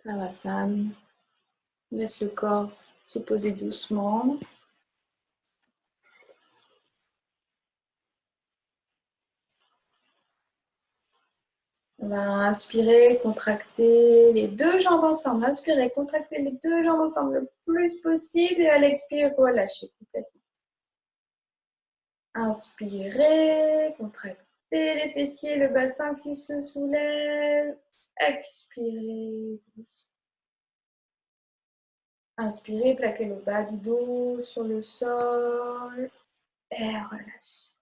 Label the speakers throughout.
Speaker 1: Savasana. Laisse le corps se poser doucement. On va inspirer, contracter les deux jambes ensemble. Inspirez, contractez les deux jambes ensemble le plus possible. Et à l'expire, relâchez complètement. Inspirez, contractez les fessiers, le bassin qui se soulève. Expirez. Inspirez, plaquez le bas du dos sur le sol. Et relâchez.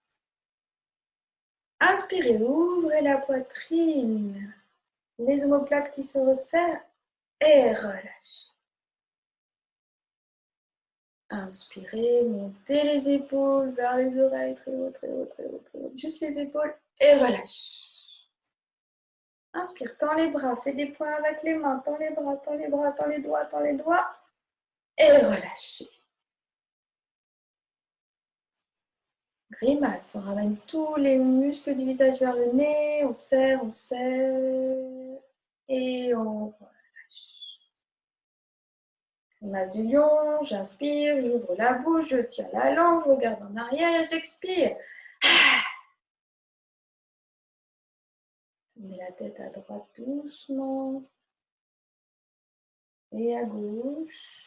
Speaker 1: Inspirez, ouvrez la poitrine. Les omoplates qui se resserrent. Et relâchez. Inspirez, montez les épaules vers les oreilles, très haut, très haut, très haut, très haut. Juste les épaules et relâche. Inspire, tends les bras, fais des points avec les mains, tends les bras, tends les bras, tends les doigts et relâchez. Grimace, on ramène tous les muscles du visage vers le nez, on serre et on relâche. Grimace du lion, j'inspire, j'ouvre la bouche, je tire la langue, je regarde en arrière et j'expire. Tournez la tête à droite doucement et à gauche.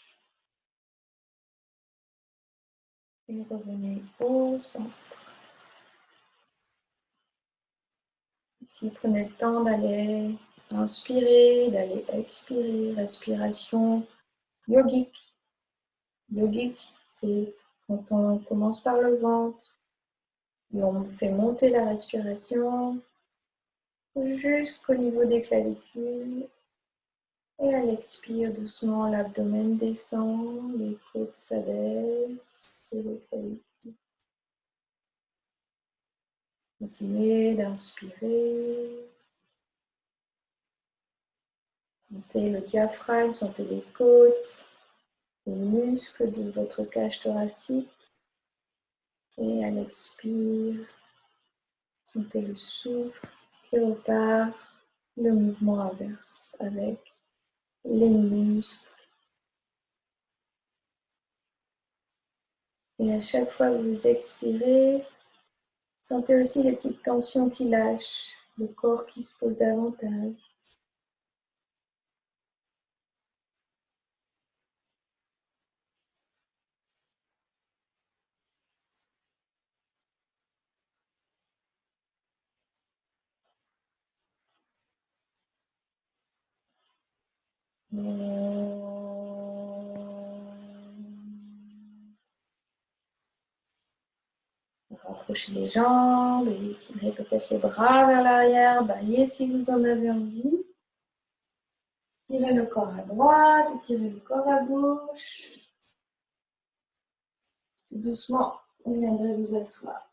Speaker 1: Et revenez au centre. Ici, prenez le temps d'aller inspirer, d'aller expirer. Respiration yogique. Yogique, c'est quand on commence par le ventre et on fait monter la respiration jusqu'au niveau des clavicules. Et à l'expire, doucement, l'abdomen descend, les côtes s'abaissent et les clavicules. Continuez d'inspirer. Sentez le diaphragme, sentez les côtes, les muscles de votre cage thoracique. Et à l'expire, sentez le souffle qui repart, le mouvement inverse avec les muscles. Et à chaque fois que vous expirez, sentez aussi les petites tensions qui lâchent, le corps qui se pose davantage. Rapprochez les jambes et tirez peut-être les bras vers l'arrière. Baillez si vous en avez envie. Tirez le corps à droite, tirez le corps à gauche. Tout doucement, vous viendrez vous asseoir.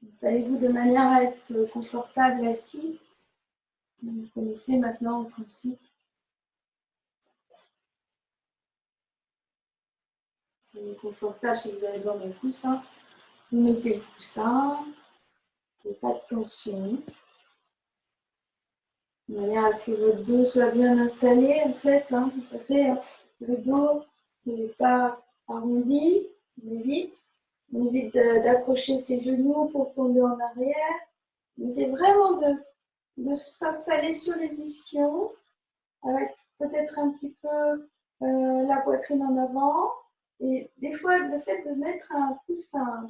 Speaker 1: Installez-vous de manière à être confortable assis. Vous connaissez maintenant le principe. C'est confortable si vous avez besoin d'un coussin. Vous mettez le coussin, il n'y a pas de tension. De manière à ce que votre dos soit bien installé, en fait. Ça fait le dos n'est pas arrondi, on évite d'accrocher ses genoux pour tomber en arrière. Mais c'est vraiment de s'installer sur les ischions avec peut-être un petit peu la poitrine en avant. Et des fois, le fait de mettre un coussin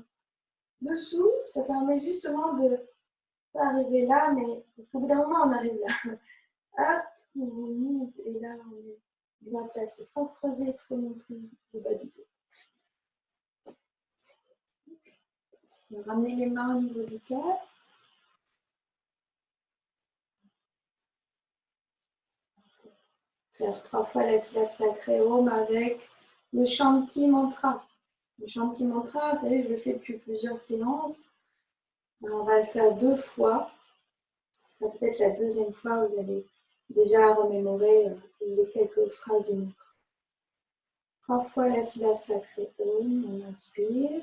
Speaker 1: dessous, ça permet justement de pas arriver là, mais parce qu'au bout d'un moment, on arrive là. Hop, on monte et là, on est bien placé, sans creuser trop non plus le bas du dos. On va ramener les mains au niveau du cœur. Faire 3 fois la syllabe sacrée Om avec le Shanti Mantra. Le Shanti Mantra, vous savez, je le fais depuis plusieurs séances. Alors, on va le faire 2 fois. Ça peut être la deuxième fois, vous allez déjà remémorer les quelques phrases du mantra. 3 fois la syllabe sacrée Om, on inspire.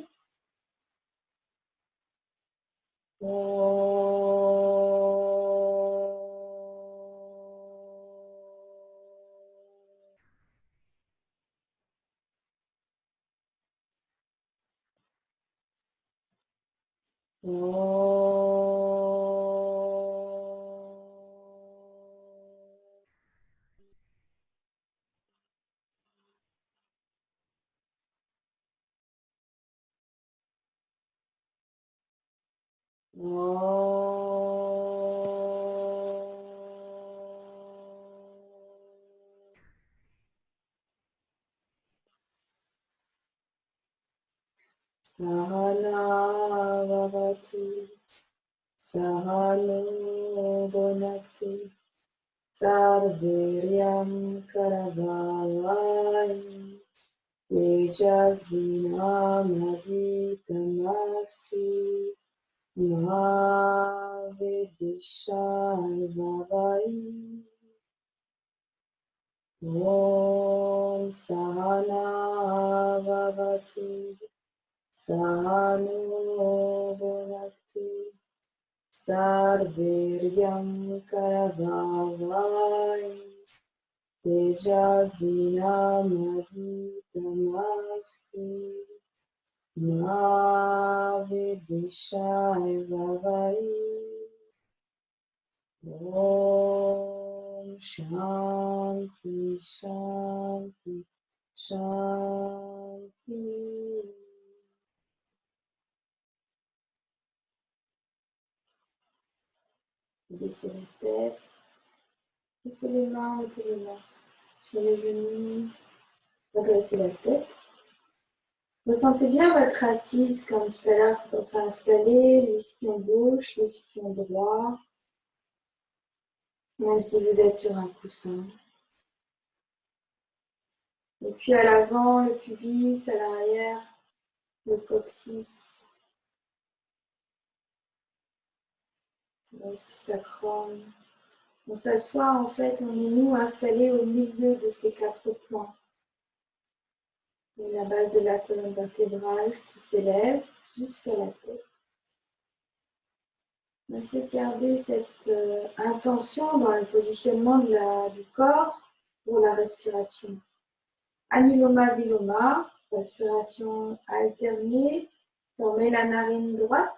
Speaker 1: Sahana Vavatu Sahano Bonatu Sarviryam Karavavai Tejasvinamavitamastu Mahavidishai Vavai Om Sahana Vavatu Sahano Bhunaktu Sarviryam Karavavai Tejasvinamavitamastu Mahavidishai Vavai Om Shanti Shanti Shanti. Baissez la tête, baissez les mains, mettez les mains sur les genoux, redressez la tête. Ressentez bien votre assise comme tout à l'heure quand on s'est installé, l'ischion gauche, l'ischion droit, même si vous êtes sur un coussin. Et puis à l'avant, le pubis, à l'arrière, le coccyx, le sacrum. On s'assoit en fait, on est nous installés au milieu de ces quatre plans. Et la base de la colonne vertébrale qui s'élève jusqu'à la tête. On va essayer de garder cette intention dans le positionnement du corps pour la respiration. Anuloma viloma, respiration alternée. Fermez la narine droite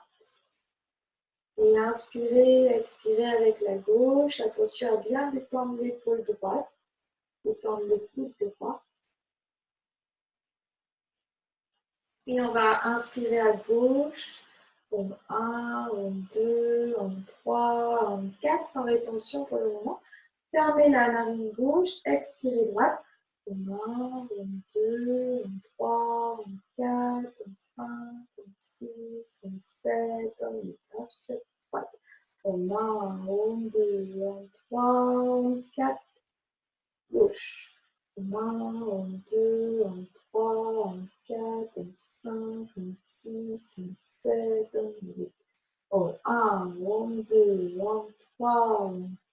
Speaker 1: et inspirez, expirez avec la gauche. Attention à bien détendre l'épaule droite, détendre le coude droit. Et on va inspirer à gauche. Om 1, Om 2, Om 3, Om 4, sans rétention pour le moment. Fermez la narine gauche, expirez droite. Om 1, Om 2, Om 3, Om 4, Om 5, Om 6, Om 7, Om 8. Inspirez droite. Om 1, Om 2, Om 3, Om 4, gauche. Om 1, Om 2, Om 3, Om 4, Om 5, Om 6, Om 7, Om 8. Om 1, Om 2, Om 3, Om 4,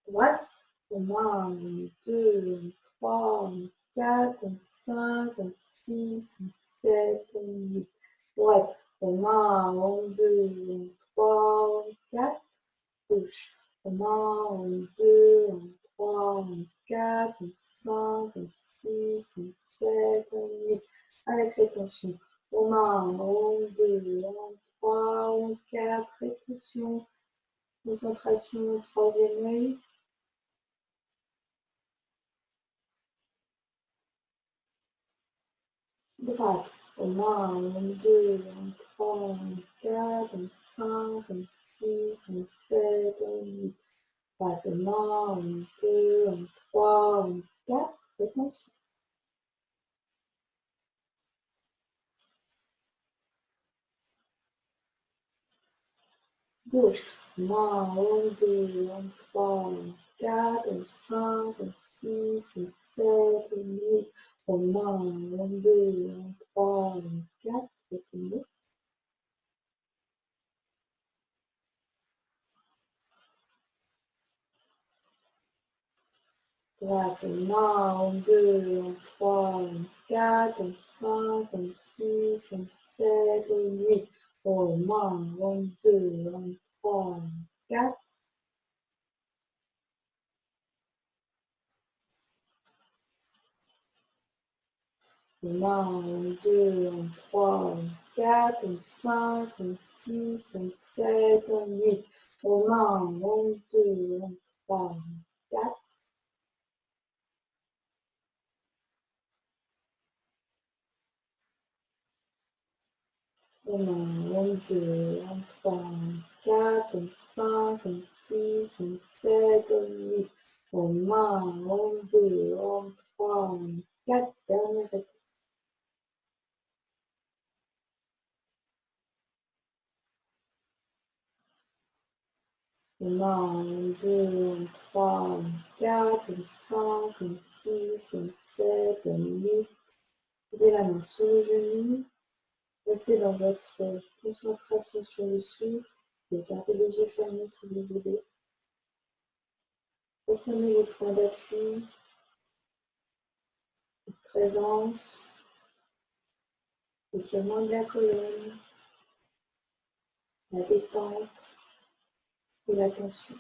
Speaker 1: droite. Om 1, Om 2, Om 3, Om 4, Om 5, Om 6, Om 7, Om 8. Droite. Om 1, Om 2, Om 3, Om 4. Gauche. Om 1, Om 2, Om 3, Om 4, Om 5, Om 6, Om 7, Om 8. Avec rétention. Om 1, Om 2, Om 3, Om 4. Rétention. Concentration au troisième œil. Droite. Om 1, Om 2, Om 3, Om 4, Om 5, Om 6, Om 7, Om 8. Droite. Om 1, Om 2, Om 3, Om 4. Rétention. Gauche. Om 1, Om 2, Om 3, Om 4, Om 5, Om 6, Om 7, Om 8. Om 1, Om 2, Om 3, Om 4. Retenez. Droite. Om 1, Om 2, Om 3, Om 4, Om 5, Om 6, Om 7, Om 8. aux mains, 1, 2, 1, 3, 4. Aux mains, 1, 2, 1, 3, 4, 5, 6, 7, 8. Aux mains, 1, 2, 1, 3, 4. Aux mains, 1, 2, 1, 3, 4, 5, 6, 7, 8. Aux mains, 1, 2, 1, 3, 4. Dernière étape. Aux mains, 1, 2, 3, 4, 5, 6, 7, 8. Mettez la main sur le genou. Restez dans votre concentration sur le souffle. Et gardez les yeux fermés si vous voulez. Reprenez vos points d'appui, votre présence, l'étirement de la colonne, la détente et la tension.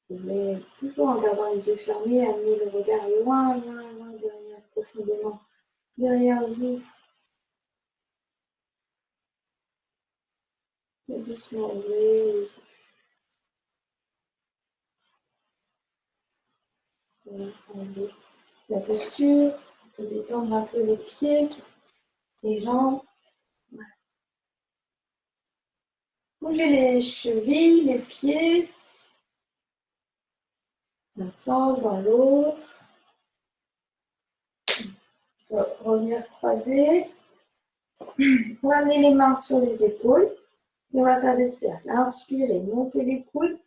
Speaker 1: Vous pouvez, toujours en gardant les yeux fermés, amener le regard loin, loin, loin derrière, profondément derrière vous. Et doucement ouvrir les yeux. Voilà, la posture, on peut détendre un peu les pieds, les jambes. Voilà. Bougez les chevilles, les pieds, d'un sens dans l'autre. Revenir croiser. On va amener les mains sur les épaules. Et on va faire des cercles. Inspirez, montez les coudes.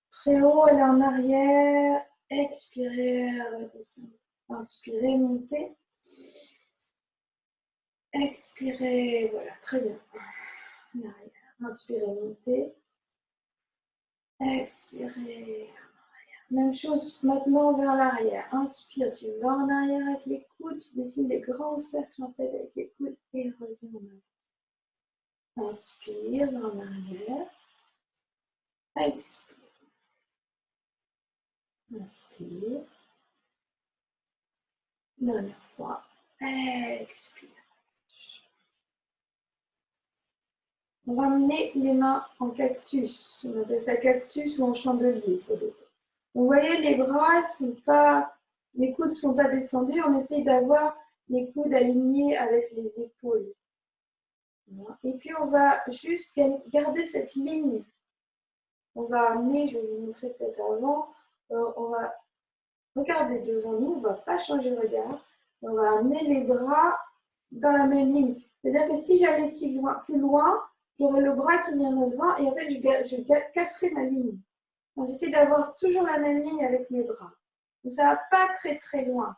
Speaker 1: Très haut, allez en arrière. Expirez, redescendez. Inspirez, montez. Expirez, voilà, très bien. En arrière. Inspirez, montez. Expirez. Même chose maintenant vers l'arrière. Inspire, tu vas en arrière avec les coudes. Tu dessines des grands cercles en fait avec les coudes et reviens en arrière. Inspire, va en arrière. Expire. Inspire. Dernière fois. Expire. On va amener les mains en cactus. On appelle ça cactus ou en chandelier. Ça dépend. Vous voyez, les bras sont pas, les coudes ne sont pas descendus. On essaye d'avoir les coudes alignés avec les épaules. Et puis on va juste garder cette ligne. On va amener, je vais vous montrer peut-être avant, on va regarder devant nous, on ne va pas changer le regard. On va amener les bras dans la même ligne. C'est-à-dire que si j'allais plus loin, j'aurais le bras qui viendrait devant et en fait je casserai ma ligne. Donc j'essaie d'avoir toujours la même ligne avec mes bras. Donc ça ne va pas très très loin.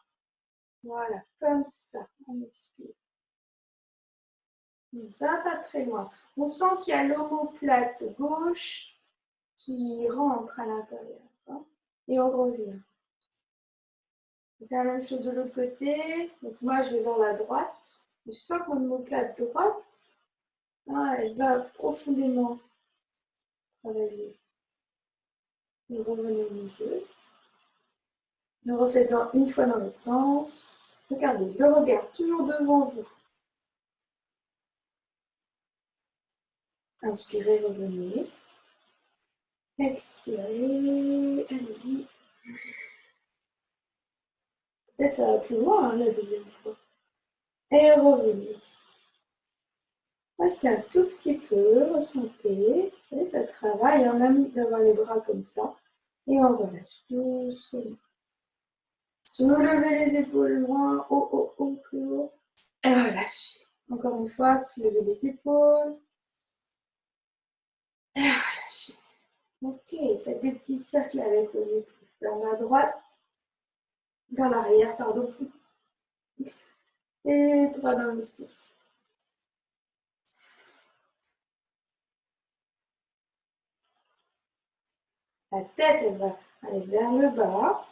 Speaker 1: Voilà, comme ça. On expire. Ça va pas très loin. On sent qu'il y a l'omoplate gauche qui rentre à l'intérieur. Hein, et on revient. On fait la même chose de l'autre côté. Donc moi, je vais vers la droite. Je sens que mon omoplate droite, hein, elle va profondément travailler. Et revenez au milieu. On refait une fois dans l'autre sens. Regardez, je le regarde toujours devant vous. Inspirez, revenez. Expirez, allez-y. Peut-être ça va plus loin hein, la deuxième fois. Et revenez ici. Restez un tout petit peu, ressentez. Et ça travaille, hein, même d'avoir les bras comme ça. Et on relâche doucement. Soulevez les épaules loin, haut, haut, haut, plus haut. Et relâchez. Encore une fois, soulevez les épaules. Et relâchez. Ok, faites des petits cercles avec vos épaules. Vers la droite, vers l'arrière, pardon. Et droit dans l'autre sens. La tête, elle va Allez, vers le bas.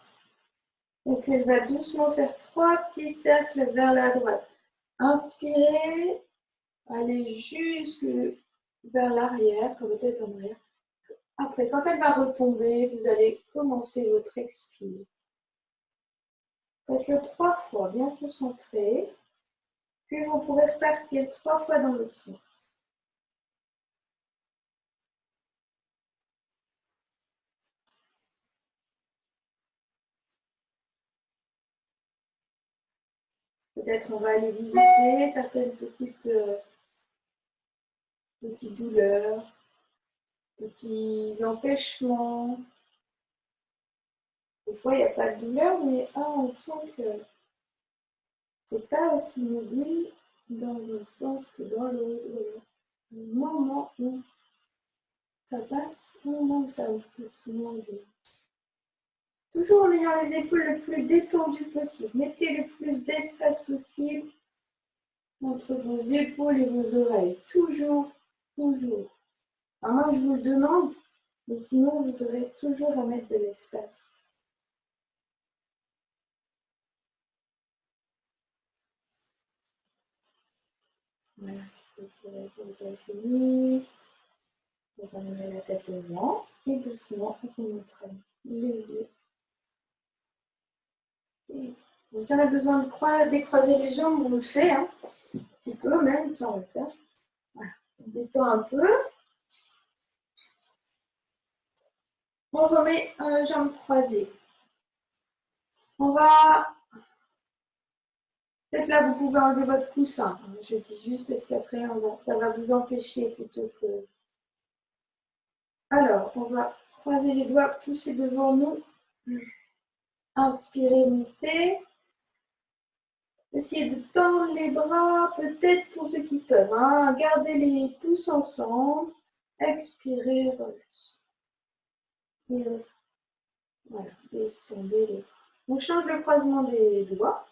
Speaker 1: Donc, elle va doucement faire 3 petits cercles vers la droite. Inspirez, allez jusque vers l'arrière, comme tête en arrière. Après, quand elle va retomber, vous allez commencer votre expire. Faites-le 3 fois, bien concentré. Puis vous pourrez repartir 3 fois dans l'autre sens. Peut-être on va aller visiter certaines petites douleurs, petits empêchements. Des fois, il n'y a pas de douleur, mais on sent que c'est pas aussi mobile dans un sens que dans l'autre. Au moment où ça passe, au moment où ça passe moins bien. Toujours en ayant les épaules le plus détendues possible. Mettez le plus d'espace possible entre vos épaules et vos oreilles. Toujours, toujours. À moins que je vous le demande, mais sinon vous aurez toujours à mettre de l'espace. Voilà, vous avez fini. On va ramener la tête devant et doucement on entraîne les yeux. Et bon, si on a besoin de décroiser les jambes, on le fait. Un petit peu même, on va le faire. Voilà. On détend un peu. On remet jambes croisées. On va... Peut-être là, vous pouvez enlever votre coussin. Je dis juste parce qu'après, ça va vous empêcher plutôt que... Alors, on va croiser les doigts, pousser devant nous. Inspirez, montez. Essayez de tendre les bras, peut-être pour ceux qui peuvent. Gardez les pouces ensemble. Expirez, relâchez. Et voilà, descendez les bras. On change le croisement des doigts.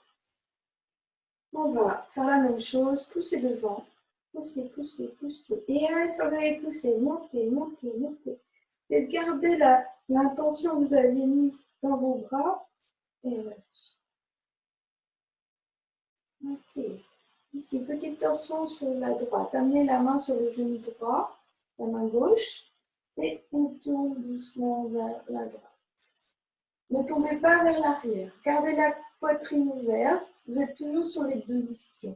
Speaker 1: On va faire la même chose, pousser devant. Poussez, poussez, poussez. Et une fois que vous avez poussé, montez, montez, montez. Et gardez l'intention que vous avez mise dans vos bras. Et relâchez. Ok. Ici, petite tension sur la droite. Amenez la main sur le genou droit, la main gauche, et on tourne doucement vers la droite. Ne tombez pas vers l'arrière. Gardez la poitrine ouverte. Vous êtes toujours sur les deux ischions.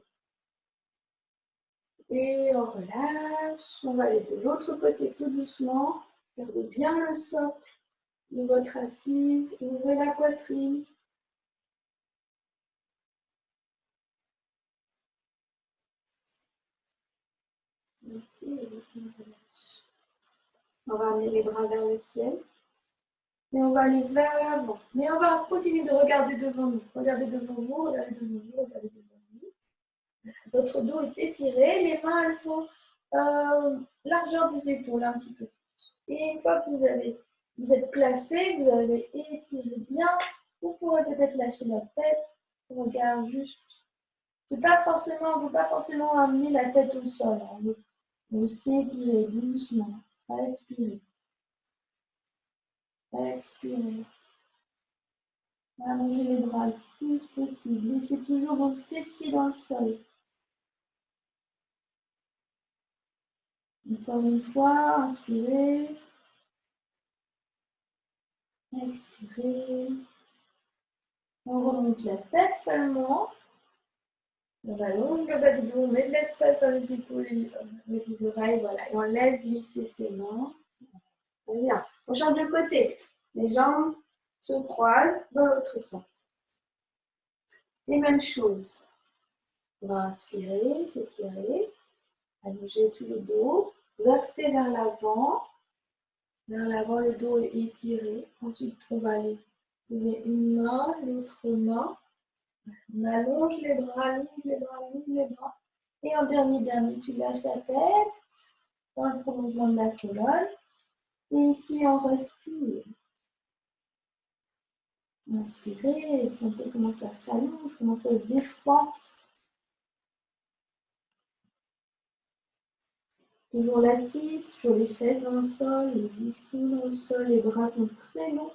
Speaker 1: Et on relâche. On va aller de l'autre côté tout doucement. Gardez bien le socle de votre assise. Ouvrez la poitrine. On va amener les bras vers le ciel. Et on va aller vers l'avant. Mais on va continuer de regarder devant nous. Regardez devant vous, regardez devant vous, regardez devant vous. Votre dos est étiré. Les mains, elles sont largeur des épaules un petit peu. Et une fois que vous êtes placé, vous avez étiré bien, vous pourrez peut-être lâcher la tête. On regarde juste. On ne veut pas forcément amener la tête au sol. On s'étire doucement. Respirez. Expirez. Allongez les bras le plus possible. Laissez toujours vos fessiers dans le sol. Encore une fois, inspirez. Expirez. On remonte la tête seulement. On allonge le bas du dos, on met de l'espace dans les épaules avec les oreilles. Voilà. Et on laisse glisser ses mains. Très bien. On change de côté. Les jambes se croisent dans l'autre sens. Et même chose. On va inspirer, s'étirer, allonger tout le dos, verser vers l'avant. Vers l'avant, le dos est étiré. Ensuite, on va aller donner une main, l'autre main. On allonge les bras, allonge les bras, allonge les bras. Et en dernier, tu lâches la tête dans le prolongement de la colonne. Et ici, on respire. Inspirez, sentez comment ça s'allonge, comment ça se défroisse. Toujours l'assise, toujours les fesses dans le sol, les ischios dans le sol, les bras sont très longs.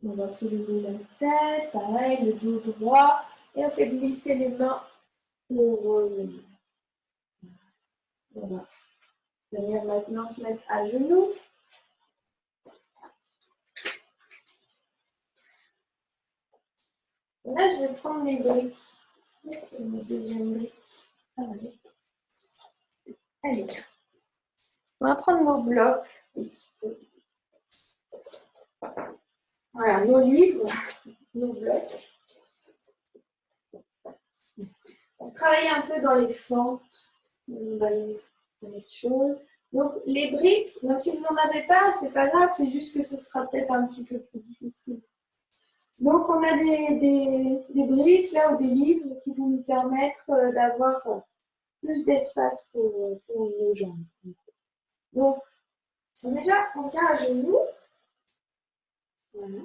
Speaker 1: On va soulever la tête, pareil, le dos droit, et on fait glisser les mains pour revenir. On va venir maintenant se mettre à genoux. Et là, je vais prendre mes briques. Est-ce que ma deuxième brique? Allez. Allez. On va prendre nos blocs. Voilà, nos livres, nos blocs. On va travailler un peu dans les fentes. Dans autre chose. Donc, les briques, même si vous n'en avez pas, c'est pas grave, c'est juste que ce sera peut-être un petit peu plus difficile. Donc, on a des briques là ou des livres qui vont nous permettre d'avoir plus d'espace pour nos jambes. Donc, déjà, on vient à genoux. Voilà.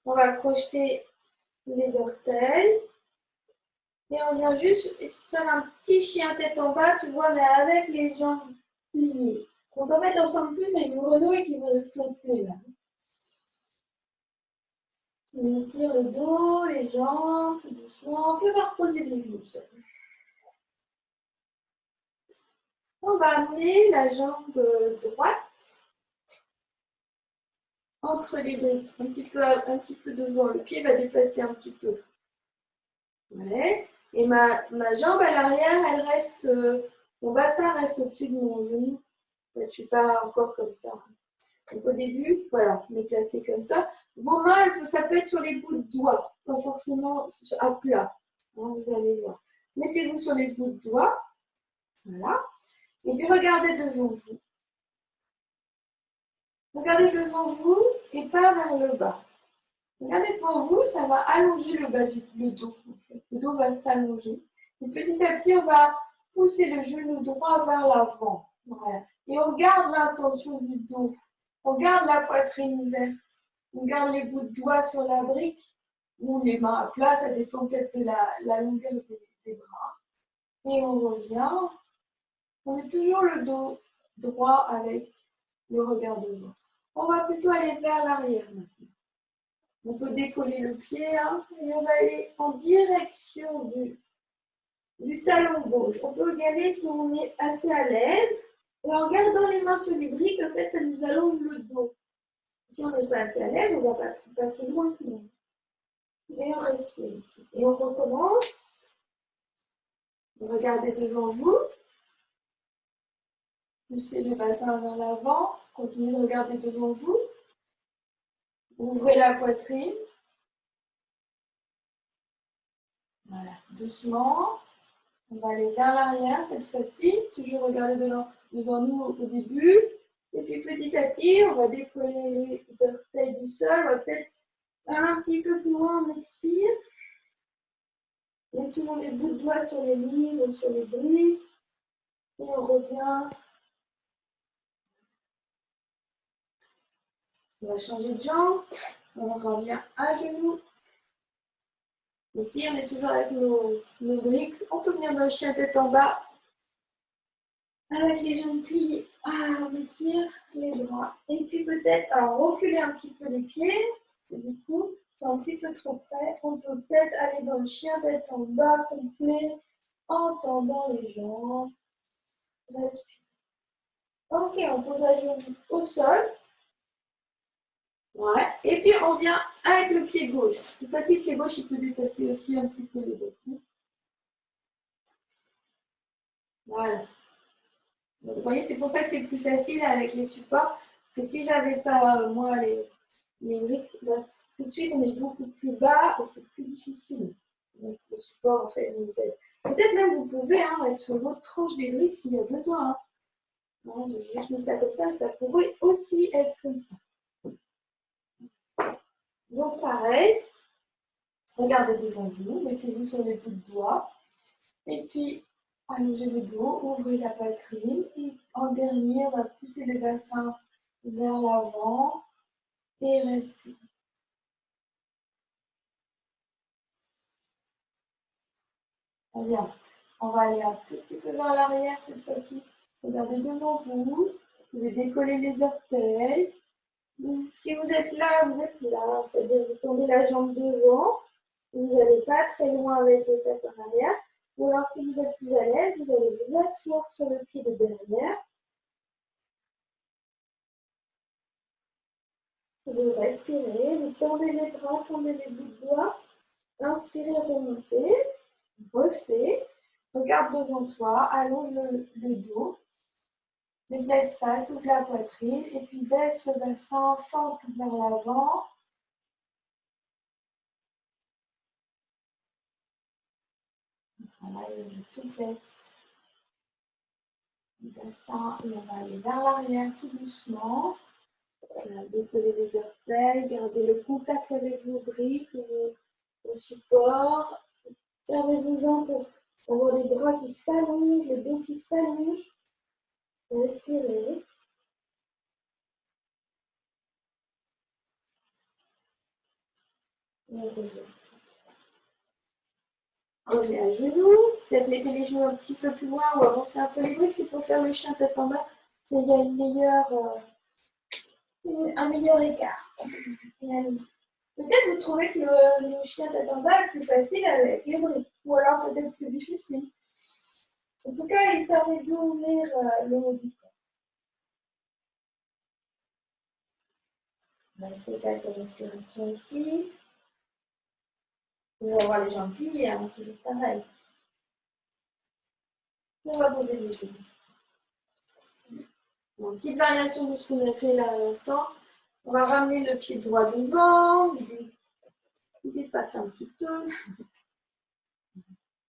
Speaker 1: On va crocheter les orteils. Et on vient juste faire un petit chien tête en bas, tu vois, mais avec les jambes pliées. Donc en fait, on ressemble plus à une grenouille qui voudrait sauter là. On étire le dos, les jambes, tout doucement. Puis on va reposer les genoux seuls. On va amener la jambe droite entre les briques, un petit peu devant. Le pied va dépasser un petit peu. Ouais. Et ma jambe à l'arrière, elle reste, mon bassin reste au-dessus de mon genou. Je ne suis pas encore comme ça. Donc au début, voilà, on est placé comme ça. Vos mains, ça peut être sur les bouts de doigts, pas forcément à plat. Hein, vous allez voir. Mettez-vous sur les bouts de doigts. Voilà. Et puis regardez devant vous. Regardez devant vous et pas vers le bas. Regardez devant vous, ça va allonger le bas du dos. Le dos va s'allonger. Et petit à petit, on va pousser le genou droit vers l'avant. Voilà. Et on garde l'intention du dos. On garde la poitrine ouverte. On garde les bouts de doigts sur la brique ou les mains à plat, ça dépend peut-être de la longueur des bras. Et on revient. On est toujours le dos droit avec le regard devant. On va plutôt aller vers l'arrière maintenant. On peut décoller le pied hein, et on va aller en direction du talon gauche. On peut regarder si on est assez à l'aise. Et en gardant les mains sur les briques, en fait, ça nous allonge le dos. Si on n'est pas assez à l'aise, on ne va pas passer loin que nous. Et on respire ici. Et on recommence. Regardez devant vous. Poussez le bassin vers l'avant. Continuez de regarder devant vous. Ouvrez la poitrine. Voilà, doucement. On va aller vers l'arrière cette fois-ci. Toujours regarder devant nous au début. Et puis petit à petit, on va décoller les orteils du sol. On va peut-être un petit peu plus loin, on expire. Mettons les bouts de doigts sur les livres, sur les briques. Et on revient. On va changer de jambe. On revient à genoux. Ici, on est toujours avec nos briques. On peut venir dans le chien tête en bas. Avec les jambes pliées. On étire les bras. Et puis peut-être, alors reculer un petit peu les pieds. Et du coup, c'est un petit peu trop près. On peut peut-être aller dans le chien tête en bas complet en tendant les jambes. Respire. Ok, on pose la jambe au sol. Ouais. Et puis on vient avec le pied gauche. C'est facile, le pied gauche, il peut dépasser aussi un petit peu les deux. Voilà. Donc, vous voyez, c'est pour ça que c'est plus facile avec les supports. Parce que si j'avais pas, moi, les briques, bah, tout de suite, on est beaucoup plus bas et c'est plus difficile. Donc, les supports, en fait, vous aident. Peut-être même, vous pouvez hein, être sur l'autre tranche des briques s'il y a besoin. Hein. Non, j'ai juste mis ça comme ça pourrait aussi être comme ça. Donc, pareil, regardez devant vous, mettez-vous sur les bouts de doigts. Et puis, allongez le dos, ouvrez la poitrine. Et en dernier, on va pousser le bassin vers l'avant et rester. Très bien. On va aller un tout petit peu vers l'arrière cette fois-ci. Regardez devant vous. Vous pouvez décoller les orteils. Si vous êtes là, vous êtes là. C'est-à-dire vous tendez la jambe devant. Vous n'allez pas très loin avec les fesses en arrière. Ou alors, si vous êtes plus à l'aise, vous allez vous asseoir sur le pied de derrière. Vous respirez, vous tendez les bras, tendez les bouts de doigts. Inspirez, remontez. Refait. Regarde devant toi, allonge le dos. Lève l'espace, ouvre la poitrine. Et puis baisse le bassin, fente vers l'avant. Voilà, il y a une souplesse du bassin. Et on va aller vers l'arrière tout doucement. Décollez les orteils, gardez le contact avec vos briques, vos supports. Servez-vous-en pour avoir les bras qui s'allongent, le dos qui s'allonge. Respirez. Revenez à genoux. Peut-être mettez les genoux un petit peu plus loin ou avancez un peu les briques. C'est pour faire le chien tête en bas. Il y a un meilleur écart. Peut-être vous trouvez que le chien tête en bas est plus facile avec les briques. Ou alors peut-être plus difficile. En tout cas, il permet d'ouvrir le haut du corps. Restez quelques respirations ici. Vous allez avoir les jambes pliées, hein, toujours pareil. On va poser les genoux. Une petite variation de ce qu'on a fait là à l'instant. On va ramener le pied droit devant, il dépasse un petit peu.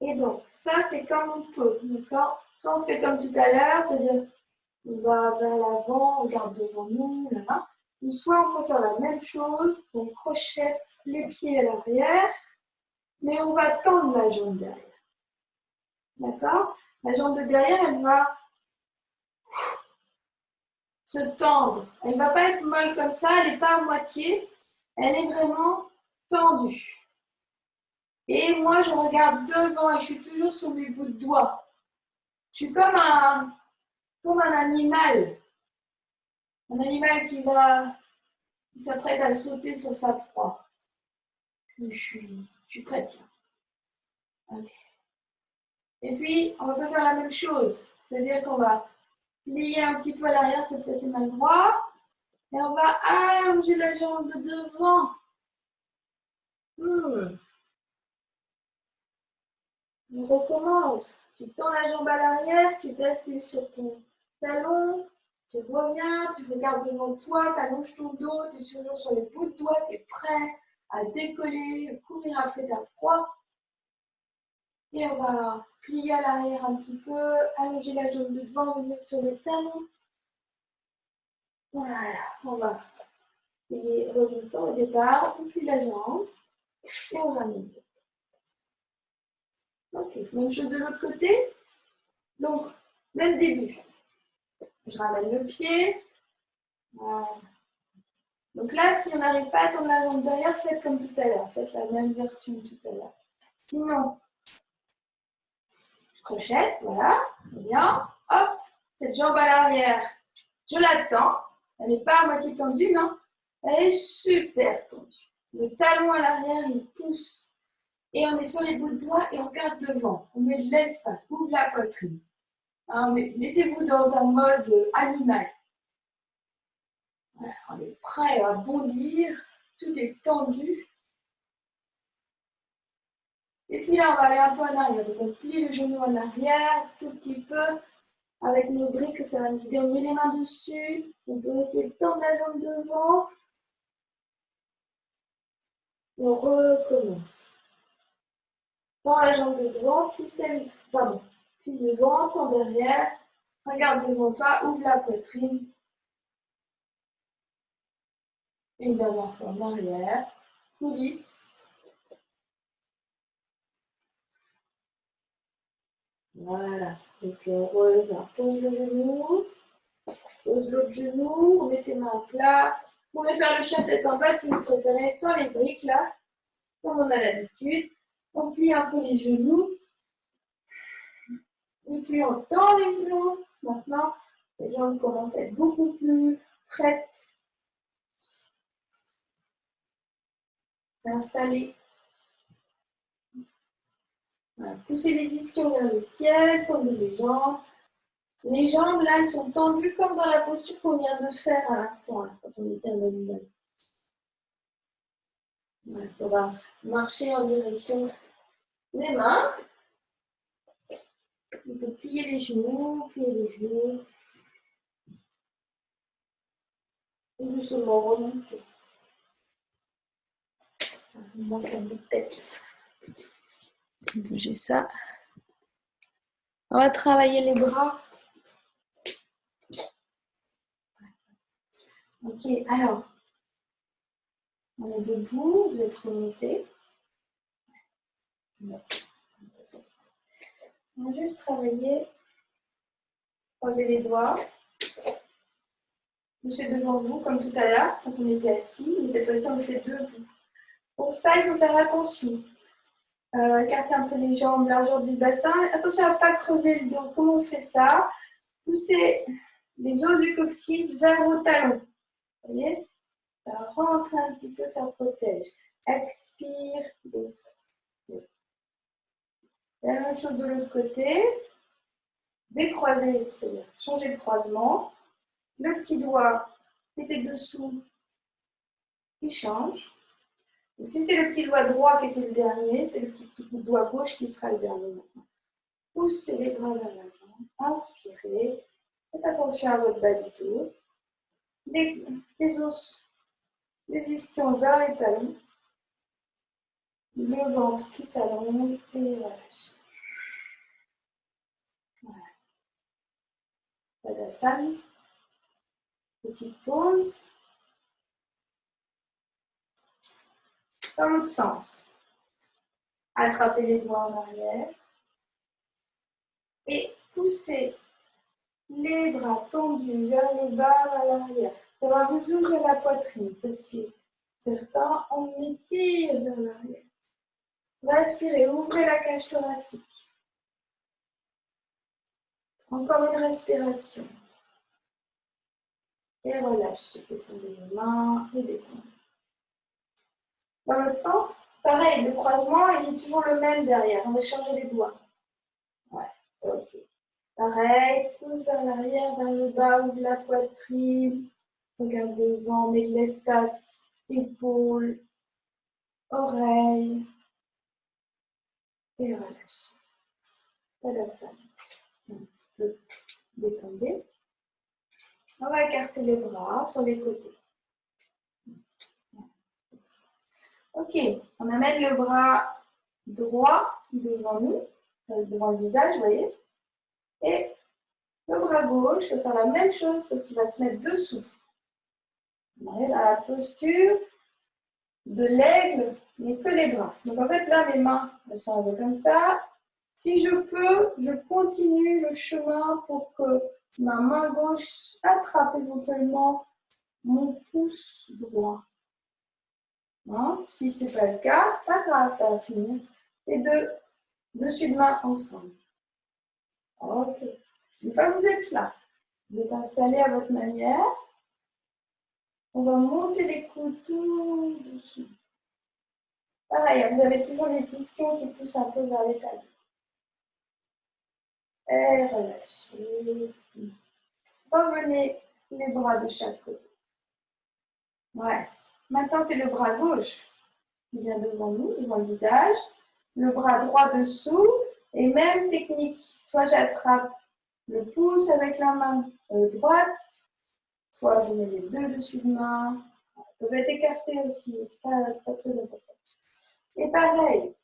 Speaker 1: Et donc, ça, c'est comme on peut. D'accord? Soit on fait comme tout à l'heure, c'est-à-dire on va vers l'avant, on regarde devant nous, là. Ou soit on peut faire la même chose, on crochette les pieds à l'arrière, mais on va tendre la jambe derrière. D'accord? La jambe de derrière, elle va se tendre. Elle ne va pas être molle comme ça, elle n'est pas à moitié, elle est vraiment tendue. Et moi, je regarde devant et je suis toujours sur mes bouts de doigts. Je suis comme un animal. Un animal qui s'apprête à sauter sur sa proie. Je suis prête là. Okay. Et puis, on va pas faire la même chose. C'est-à-dire qu'on va plier un petit peu à l'arrière, cette fois-ci main droite. Et on va allonger la jambe de devant. On recommence. Tu tends la jambe à l'arrière, tu bascules sur ton talon, tu reviens, tu regardes devant toi, tu allonges ton dos, tu es toujours sur les bouts de doigts, tu es prêt à décoller, courir après ta proie. Et on va plier à l'arrière un petit peu, allonger la jambe de devant, venir sur le talon. Voilà, on va plier, revenir au départ, on plie la jambe et on ramène. Ok, même chose de l'autre côté. Donc, même début. Je ramène le pied. Voilà. Donc là, si on n'arrive pas à tendre la jambe derrière, faites comme tout à l'heure. Faites la même version que tout à l'heure. Sinon, je crochette, voilà. Bien. Hop, cette jambe à l'arrière, je la tends. Elle n'est pas à moitié tendue, non. Elle est super tendue. Le talon à l'arrière, il pousse. Et on est sur les bouts de doigts et on regarde devant. On met de l'espace, ouvre la poitrine. Hein, mettez-vous dans un mode animal. Voilà, on est prêt à bondir. Tout est tendu. Et puis là, on va aller un peu en arrière. Donc, on plie le genou en arrière, tout petit peu. Avec nos briques, ça va nous aider. On met les mains dessus. On peut essayer de tendre la jambe devant. Et on recommence. Tends la jambe de devant, plie devant, tends derrière. Regarde devant toi, ouvre la poitrine. Et une dernière fois en arrière. Coulisse. Voilà. Et puis on revient. Pose le genou. Pose l'autre genou. On met tes mains à plat. Vous pouvez faire le chat tête en bas si vous préférez, sans les briques là. Comme on a l'habitude. On plie un peu les genoux. Et puis on tend les genoux. Maintenant, les jambes commencent à être beaucoup plus prêtes. Installez. Voilà. Poussez les ischions vers le ciel, tendez les jambes. Les jambes, là, elles sont tendues comme dans la posture qu'on vient de faire à l'instant, quand on était en animal. Voilà. On va marcher en direction des mains. On peut plier les genoux, et doucement remonter. Il manque un bout de tête. Bouger ça. On va travailler les bras. Ok, alors, on est debout, vous êtes remonté. On va juste travailler, croiser les doigts. Touchez devant vous, comme tout à l'heure, quand on était assis, mais cette fois-ci, on le fait debout. Pour ça, il faut faire attention. Écarter un peu les jambes, largeur du bassin. Attention à ne pas creuser le dos. Comment on fait ça? Poussez les os du coccyx vers vos talons. Vous voyez? Ça rentre un petit peu, ça protège. Expire, descend. La même chose de l'autre côté. Décroiser, c'est-à-dire changer de croisement. Le petit doigt qui était dessous, il change. Donc, si c'était le petit doigt droit qui était le dernier, c'est le petit doigt gauche qui sera le dernier. Poussez les bras vers l'avant. Inspirez. Faites attention à votre bas du dos. Les os, les ischions vers les talons. Le ventre qui s'allonge et relâche. Voilà. Tadasana. Petite pause. Dans l'autre sens. Attrapez les doigts en arrière. Et poussez les bras tendus vers le bas, vers l'arrière. Ça va vous ouvrir la poitrine, facile. Certains, on étire vers l'arrière. Respirez, ouvrez la cage thoracique. Encore une respiration. Et relâchez. Descendez les mains et détendez. Dans l'autre sens, pareil, le croisement, il est toujours le même derrière. On va changer les doigts. Ouais, ok. Pareil, pousse vers l'arrière, vers le bas, ouvre la poitrine. Regarde devant, mets de l'espace. Épaules, oreilles. Et relâche. Tadasana. Un petit peu détendez. On va écarter les bras sur les côtés. Ok, on amène le bras droit devant nous, devant le visage, vous voyez. Et le bras gauche va faire la même chose, sauf qu'il va se mettre dessous. On arrive à la posture de l'aigle, mais que les bras. Donc en fait, là, mes mains, elles sont un peu comme ça. Si je peux, je continue le chemin pour que ma main gauche attrape éventuellement mon pouce droit. Hein? Si ce n'est pas le cas, ce n'est pas grave, ça va finir. Les deux dessus de main ensemble. Ok. Une fois que vous êtes là, vous êtes installé à votre manière, on va monter les coudes tout doucement. Pareil, vous avez toujours les ischions qui poussent un peu vers les talons. Et relâchez. Revenez les bras de chaque côté. Ouais. Maintenant, c'est le bras gauche qui vient devant nous, devant le visage. Le bras droit dessous. Et même technique. Soit j'attrape le pouce avec la main droite, soit je mets les deux dessus de main. Ils peuvent être écartés aussi, c'est pas très important. Et pareil,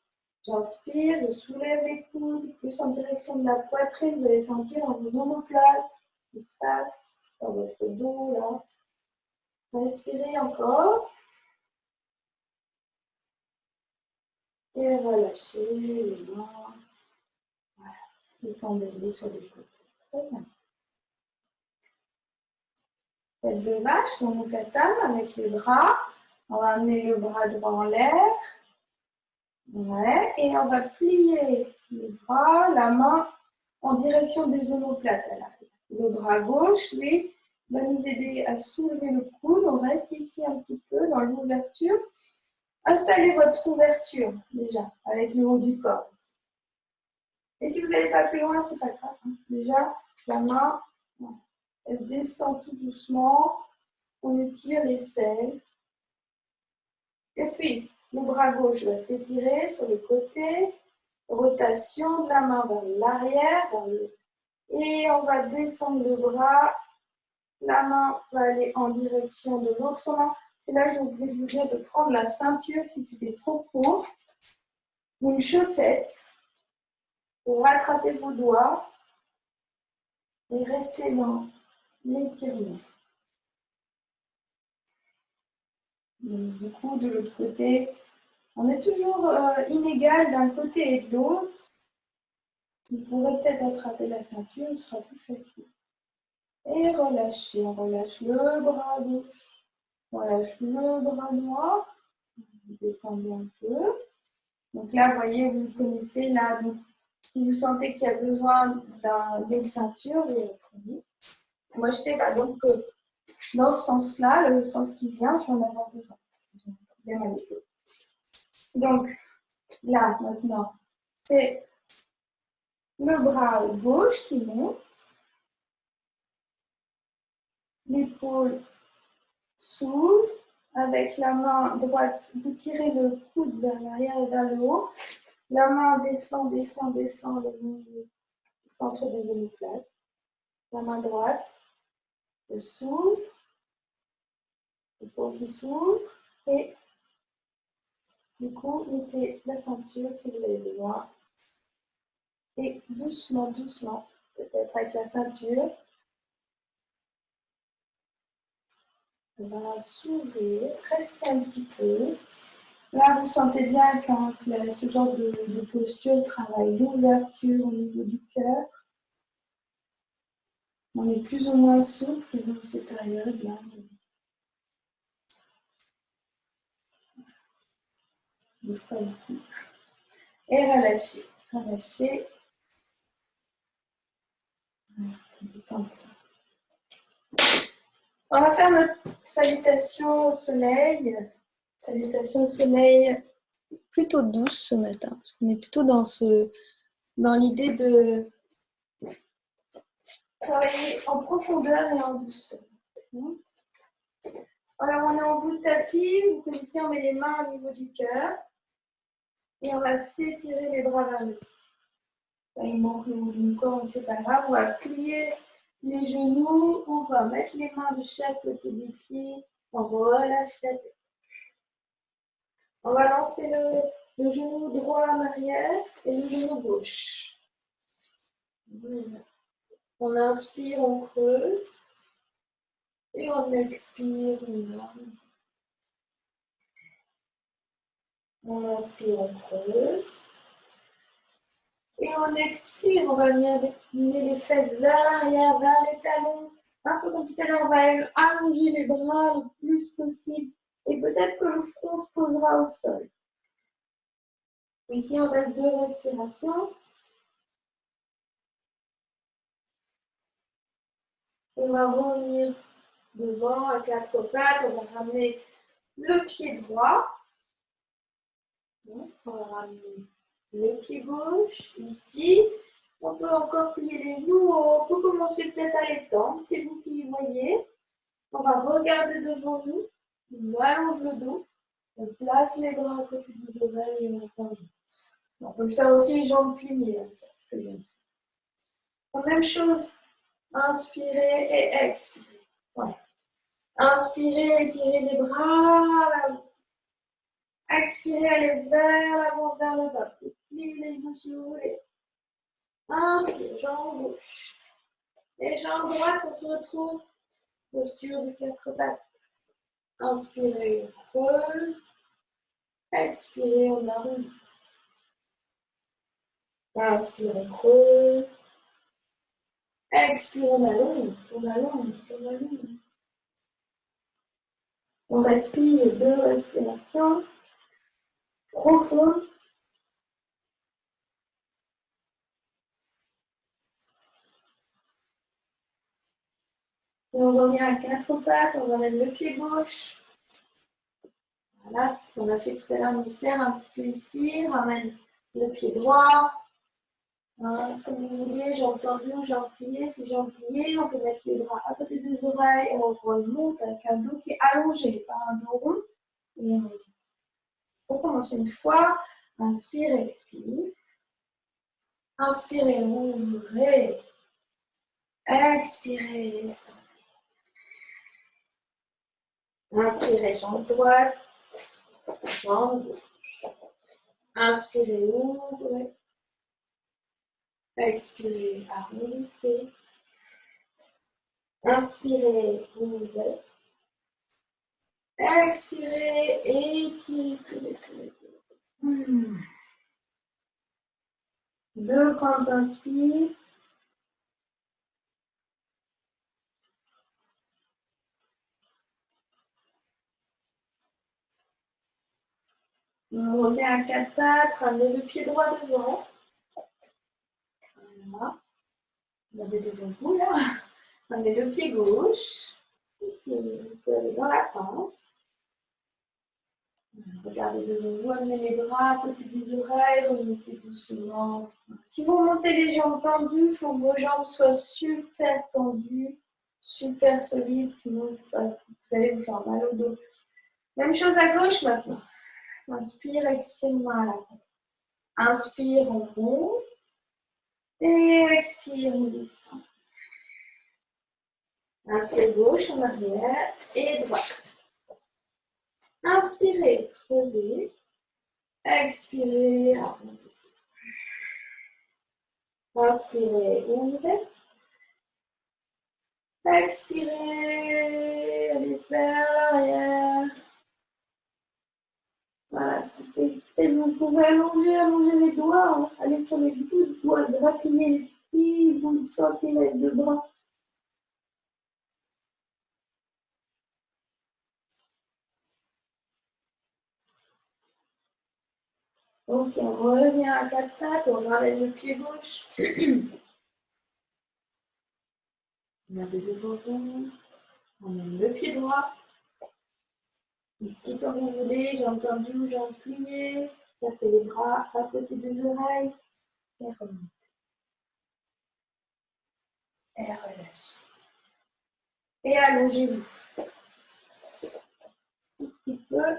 Speaker 1: j'inspire, je soulève les coudes, plus en direction de la poitrine, vous allez sentir en vos omoplates qui se passe dans votre dos là. Respirez encore. Et relâchez les mains. Voilà. Détendez-les sur les côtés. Très bien. Tête de vache, dans Mukasana, avec les bras. On va amener le bras droit en l'air. Ouais. Et on va plier le bras, la main en direction des omoplates à l'arrière. Le bras gauche, lui, va nous aider à soulever le coude. On reste ici un petit peu dans l'ouverture. Installez votre ouverture déjà avec le haut du corps. Et si vous n'allez pas plus loin, c'est pas grave. Déjà, la main, elle descend tout doucement. On étire les selles. Et puis, le bras gauche va s'étirer sur le côté. Rotation de la main vers l'arrière. Et on va descendre le bras. La main va aller en direction de l'autre main. C'est là que j'ai oublié de vous dire de prendre la ceinture si c'était trop court. Ou une chaussette pour rattraper vos doigts et rester dans l'étirement. Du coup, de l'autre côté, on est toujours inégal d'un côté et de l'autre. Vous pourrez peut-être attraper la ceinture, ce sera plus facile. Et relâchez, on relâche le bras gauche, on relâche le bras droit. Vous détendez un peu. Donc là, vous voyez, vous connaissez là. Donc, si vous sentez qu'il y a besoin d'une ceinture, vous le prenez. Moi, je sais par exemple que dans ce sens-là, le sens qui vient, je vais en avoir besoin. Bien aller. Donc, là, maintenant, c'est le bras gauche qui monte, l'épaule s'ouvre, avec la main droite, vous tirez le coude vers l'arrière et vers le haut, la main descend, descend, descend le long du centre des omoplates, la main droite s'ouvre, l'épaule qui s'ouvre, et du coup, mettez la ceinture si vous avez besoin, et doucement, doucement, peut-être avec la ceinture, on va s'ouvrir, restez un petit peu. Là, vous sentez bien quand ce genre de posture travaille l'ouverture au niveau du cœur. On est plus ou moins souple dans ces périodes-là. Et relâchez, relâchez. On va faire notre salutation au soleil. Salutation au soleil plutôt douce ce matin, parce qu'on est plutôt dans l'idée de travailler en profondeur et en douceur. Alors, on est en bout de tapis. Vous connaissez, on met les mains au niveau du cœur. Et on va s'étirer les bras vers le ciel. Il manque le haut du corps, c'est pas grave. On va plier les genoux. On va mettre les mains de chaque côté des pieds. On relâche la tête. On va lancer le genou droit en arrière et le genou gauche. On inspire, on creuse. Et on expire, on arrondit. On inspire, on creuse. Et on expire, on va venir mener les fesses vers l'arrière, vers les talons. Un peu comme tout à l'heure, on va allonger les bras le plus possible. Et peut-être que le front se posera au sol. Ici, on reste 2 respirations. On va revenir devant à 4 pattes. On va ramener le pied droit. On va ramener le pied gauche ici. On peut encore plier les genoux. On peut commencer peut-être à les tendre. C'est vous qui voyez. On va regarder devant nous. On allonge le dos. On place les bras à côté des oreilles et on avance. On peut faire aussi les jambes pliées. C'est ce que j'aime. La même chose. Inspirez et expirez. Ouais. Inspirez, étirez les bras là aussi. Expirez, allez vers l'avant, vers le bas. Pliez les genoux si vous voulez. Inspire, jambe gauche. Et jambe droite, on se retrouve. Posture de 4 pattes. Inspirez, on creuse. Expirez, on arrondit. Inspire, on creuse. Expire, on allonge, on allonge, on allonge. On respire 2 respirations profondes. Et on revient à 4 pattes, on va mettre le pied gauche Voilà, ce qu'on a fait tout à l'heure, on nous serre un petit peu ici, ramène le pied droit. Hein, comme vous voulez, jambes tendues, jambes pliées. Si jambes pliées, on peut mettre les bras à côté des oreilles et on remonte avec un dos qui est allongé, pas un dos rond. Et on commence une fois. Inspire, expire. Inspirez, ouvrez. Expirez, descendez. Inspirez, jambe droite, jambe gauche. Inspirez, ouvrez. Expirez, arrondissez. Inspirez, ouvrez. Expirez, étirez, étirez. Deux grandes inspires. On revient à quatre pattes, ramenez le pied droit devant. Voilà. Vous avez devant vous là. Ramenez le pied gauche. Ici, vous pouvez aller dans la pince. Regardez devant vous, amenez les bras à côté des oreilles, remontez doucement. Si vous remontez les jambes tendues, il faut que vos jambes soient super tendues, super solides, sinon vous allez vous faire mal au dos. Même chose à gauche maintenant. Inspire, expire, main à la tête. Inspire, on monte. Et expire, on descend. Inspire gauche en arrière et droite. Inspirez, creusez. Expirez, arrondissez. Inspirez, ouvrez. Expirez, allez vers l'arrière. Voilà, c'était. Et vous pouvez allonger les doigts, hein. Aller sur les bouts de doigts, grappiller les petits bouts de centimètres de bras. Ok, on revient à quatre pattes, on ramène le pied gauche. Regardez devant vous. On met le pied droit. Ici, comme vous voulez, jambes tendues ou jambes pliées. Placez les bras à côté des oreilles. Et remontez. Et relâchez. Et allongez-vous. Tout petit peu.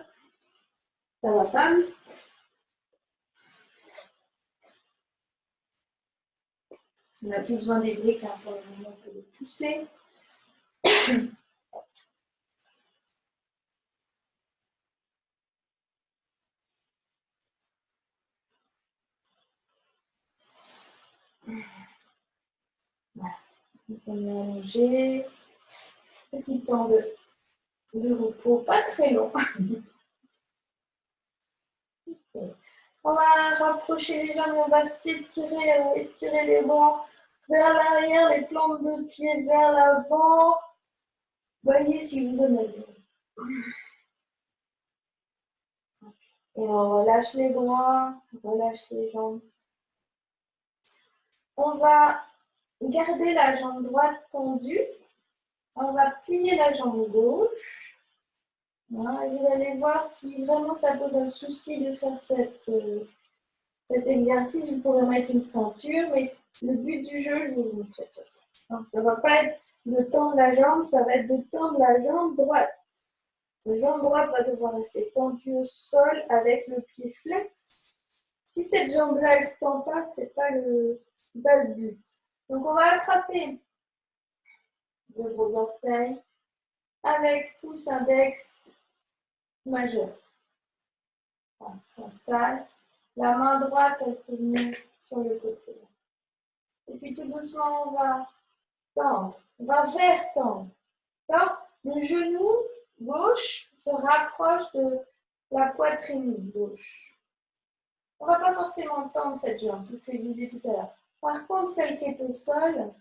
Speaker 1: Ça va, Sam? On n'a plus besoin des briques, hein, pour le moment, on peut les pousser. Voilà. Donc on est allongé. Petit temps de repos, pas très long. On va rapprocher les jambes, on va s'étirer, étirer les bras vers l'arrière, les plantes de pied vers l'avant. Voyez si vous en avez. Et on relâche les bras, on relâche les jambes. On va garder la jambe droite tendue. On va plier la jambe gauche. Voilà, et vous allez voir si vraiment ça pose un souci de faire cet exercice. Vous pourrez mettre une ceinture, mais le but du jeu, je vais vous montrer de toute façon. Donc, ça ne va pas être de tendre la jambe, ça va être de tendre la jambe droite. La jambe droite va devoir rester tendue au sol avec le pied flex. Si cette jambe-là, elle ne se tend pas, ce n'est pas le but. Donc, on va attraper le gros orteil avec pouce index majeur. On s'installe. La main droite, elle peut venir sur le côté. Et puis tout doucement, on va tendre. On va vers tendre. Le genou gauche se rapproche de la poitrine gauche. On ne va pas forcément tendre cette jambe, c'est ce que je disais tout à l'heure. Par contre, celle qui est au sol,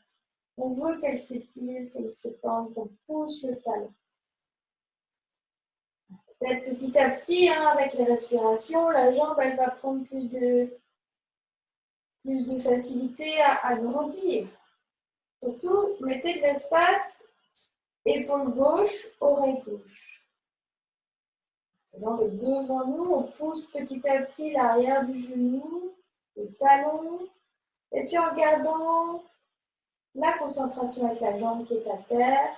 Speaker 1: on veut qu'elle s'étire, qu'elle se tende, qu'on pousse le talon. Peut-être petit à petit, hein, avec les respirations, la jambe, elle va prendre plus de facilité à grandir. Surtout, mettez de l'espace, épaule gauche, oreille gauche. Dans le devant nous, on pousse petit à petit l'arrière du genou, le talon, et puis en gardant la concentration avec la jambe qui est à terre,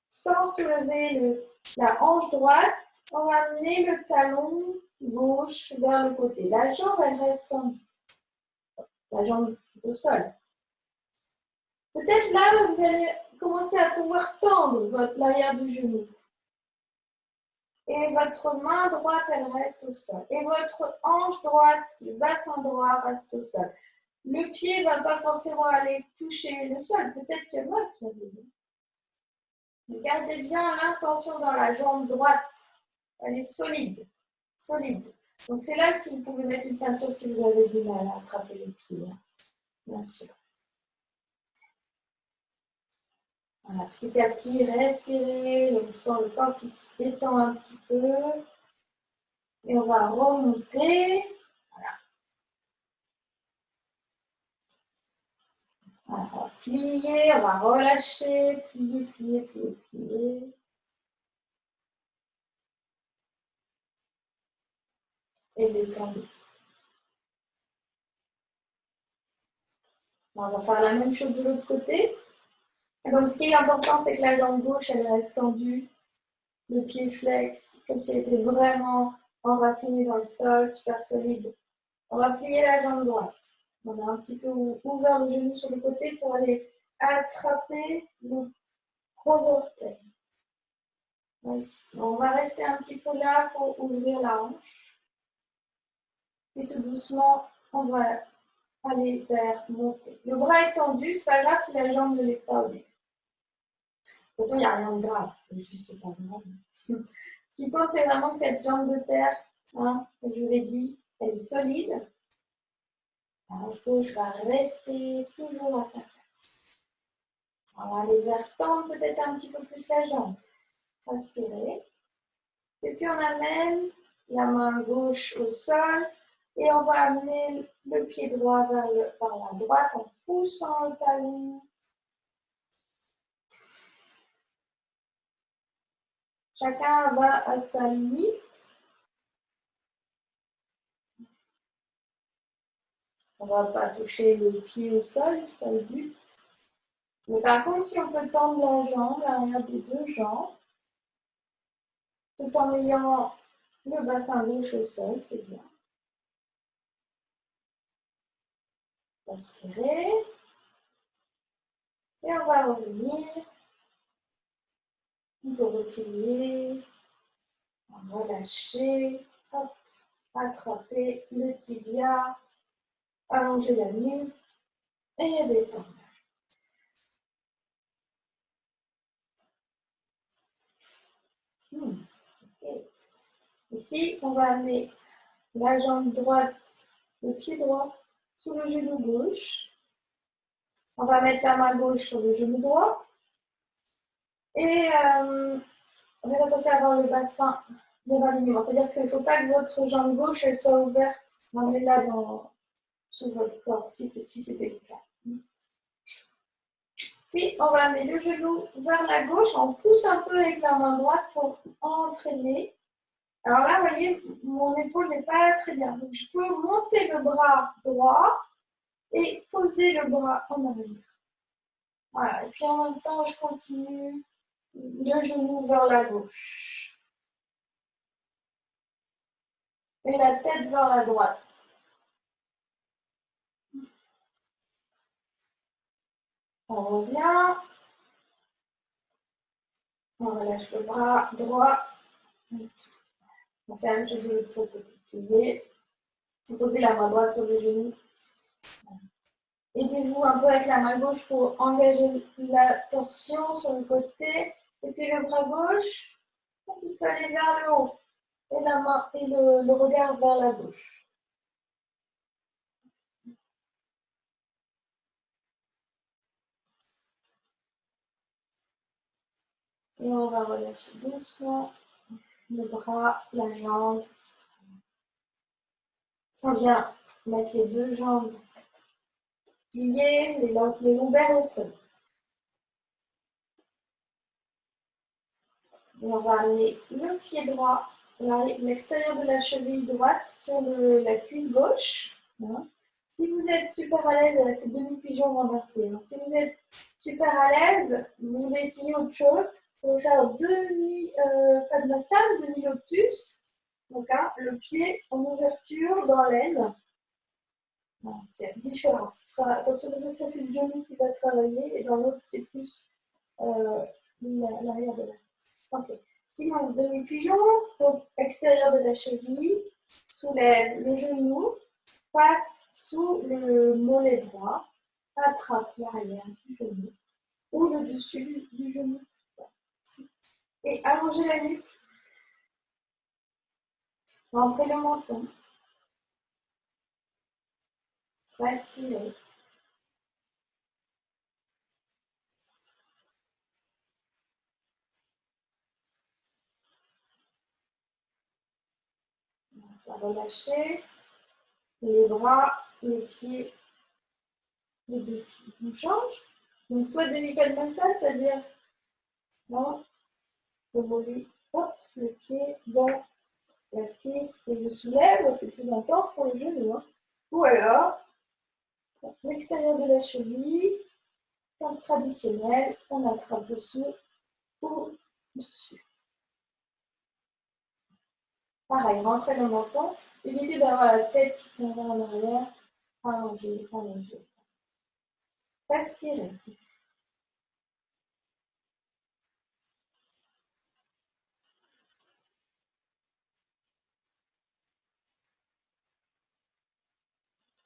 Speaker 1: sans soulever la hanche droite, on va amener le talon gauche vers le côté. La jambe, elle reste tendue. La jambe au sol. Peut-être là, vous allez commencer à pouvoir tendre l'arrière du genou. Et votre main droite, elle reste au sol. Et votre hanche droite, le bassin droit reste au sol. Le pied ne va pas forcément aller toucher le sol. Peut-être qu'il y en a qui ont besoin. Gardez bien l'intention dans la jambe droite. Elle est solide. Solide. Donc c'est là si vous pouvez mettre une ceinture si vous avez du mal à attraper le pied. Hein. Bien sûr. Voilà, petit à petit, respirez. On sent le corps qui se détend un petit peu. Et on va remonter. Voilà. On va plier, on va relâcher. Plier, plier, plier, plier. Et détendre. On va faire la même chose de l'autre côté. Et donc, ce qui est important, c'est que la jambe gauche, elle reste tendue. Le pied flex, comme si elle était vraiment enracinée dans le sol, super solide. On va plier la jambe droite. On a un petit peu ouvert le genou sur le côté pour aller attraper le gros orteil. Ici. On va rester un petit peu là pour ouvrir la hanche. Et tout doucement, on va aller vers monter. Le bras est tendu, c'est pas grave si la jambe ne l'est pas au début. De toute façon, il n'y a rien de grave. C'est pas grave. Ce qui compte, c'est vraiment que cette jambe de terre, hein, comme je vous l'ai dit, elle est solide. La hanche gauche va rester toujours à sa place. On va aller vers tendre peut-être un petit peu plus la jambe. Inspirez. Et puis on amène la main gauche au sol et on va amener le pied droit vers la droite en poussant le talon. Chacun va à sa limite. On ne va pas toucher le pied au sol, c'est pas le but. Mais par contre, si on peut tendre la jambe, l'arrière des deux jambes, tout en ayant le bassin gauche au sol, c'est bien. Inspirez. Et on va revenir. On peut replier. Relâcher. Hop. Attraper le tibia. Allonger la nuque. Et détendre. Okay. Ici, on va amener la jambe droite, le pied droit sous le genou gauche. On va mettre la main gauche sur le genou droit. Et faites attention à avoir le bassin bien dans l'alignement. C'est-à-dire qu'il ne faut pas que votre jambe gauche elle soit ouverte. Amenez-la sous votre corps, si c'était le cas. Puis, on va amener le genou vers la gauche. On pousse un peu avec la main droite pour entraîner. Alors là, vous voyez, mon épaule n'est pas très bien. Donc, je peux monter le bras droit et poser le bras en arrière. Voilà. Et puis, en même temps, je continue le genou vers la gauche. Et la tête vers la droite. On revient. On relâche le bras droit. On fait un petit peu de l'autre côté. Plié. Posez la main droite sur le genou. Aidez-vous un peu avec la main gauche pour engager la torsion sur le côté. Et puis le bras gauche, il peut aller vers le haut. Et la main et le regard vers la gauche. Et on va relâcher doucement le bras, la jambe. On vient mettre les deux jambes pliées, les lombaires au sol. Et on va amener le pied droit l'extérieur de la cheville droite sur la cuisse gauche. Voilà. Si vous êtes super à l'aise, c'est demi-pigeon renversé. Hein. Si vous êtes super à l'aise, vous voulez essayer autre chose, vous pouvez faire Padmasana, demi-lotus. Donc, hein, le pied en ouverture dans l'aile. C'est différent. Attention, parce que ça, c'est le genou qui va travailler, et dans l'autre, c'est plus l'arrière de la santé. Sinon, demi-pigeon, donc extérieur de la cheville, soulève le genou, passe sous le mollet droit, attrape l'arrière du genou ou le dessus du genou et allongez la nuque, rentrez le menton, respirez. On va relâcher les bras, les pieds, les deux pieds. On change. Donc, soit demi-padmasana, c'est-à-dire, non, le mollet, hop, le pied dans la cuisse et je soulève, c'est plus intense pour le genou. Hein. Ou alors, l'extérieur de la cheville, comme traditionnel, on attrape dessous ou dessus. Pareil, rentrez le menton, évitez d'avoir la tête qui s'en va en arrière, allongez, allongez. Respirez.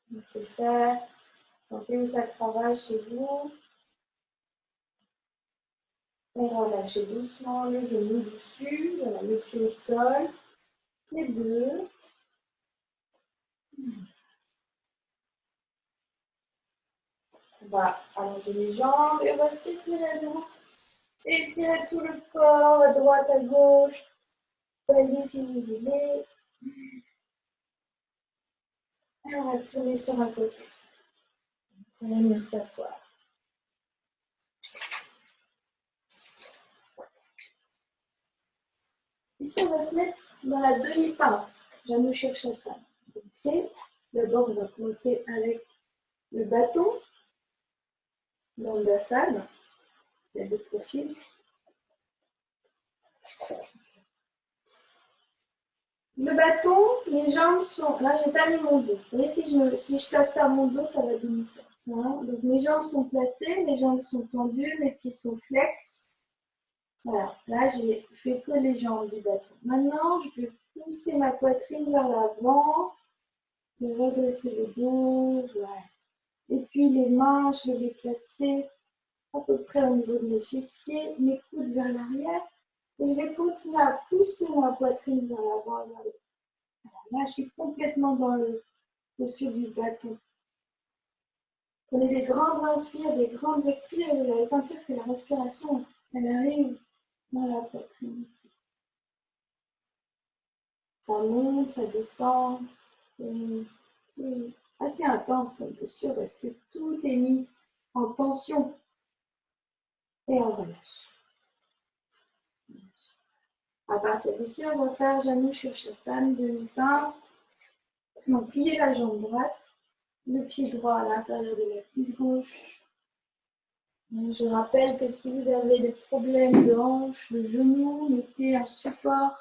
Speaker 1: Laissez faire. Sentez où ça travaille chez vous. Et relâchez doucement le genou dessus, voilà, le pied au sol, les deux. On va allonger les jambes et on va s'étirer loin. Étirez tout le corps, à droite, à gauche. Voyez si vous voulez. Et on va tourner sur un côté. On va venir s'asseoir. Ici, on va se mettre dans la demi-pince. Janu Shirshasana. D'abord, on va commencer avec le bâton, Dandasana. Il y a deux profils. Le bâton, les jambes sont... Là, je n'ai pas mis mon dos. Vous voyez, si je place pas mon dos, ça va donner ça. Voilà. Donc, mes jambes sont placées, mes jambes sont tendues, mes pieds sont flex. Voilà. Là, j'ai fait que les jambes du bâton. Maintenant, je vais pousser ma poitrine vers l'avant. Je vais redresser le dos. Voilà. Et puis, les mains, je vais les placer à peu près au niveau de mes fessiers, mes coudes vers l'arrière. Et je vais continuer à pousser ma poitrine vers l'avant et vers le Là, je suis complètement dans le posture du bâton. Prenez des grandes inspires, des grandes expires, et vous allez sentir que la respiration, elle arrive dans la poitrine ici. Ça monte, ça descend. C'est assez intense comme posture parce que tout est mis en tension et en relâche. À partir d'ici, on va faire Janu Shirshasana, demi-pince. Donc, pliez la jambe droite, le pied droit à l'intérieur de la cuisse gauche. Je rappelle que si vous avez des problèmes de hanche, de genoux, mettez un support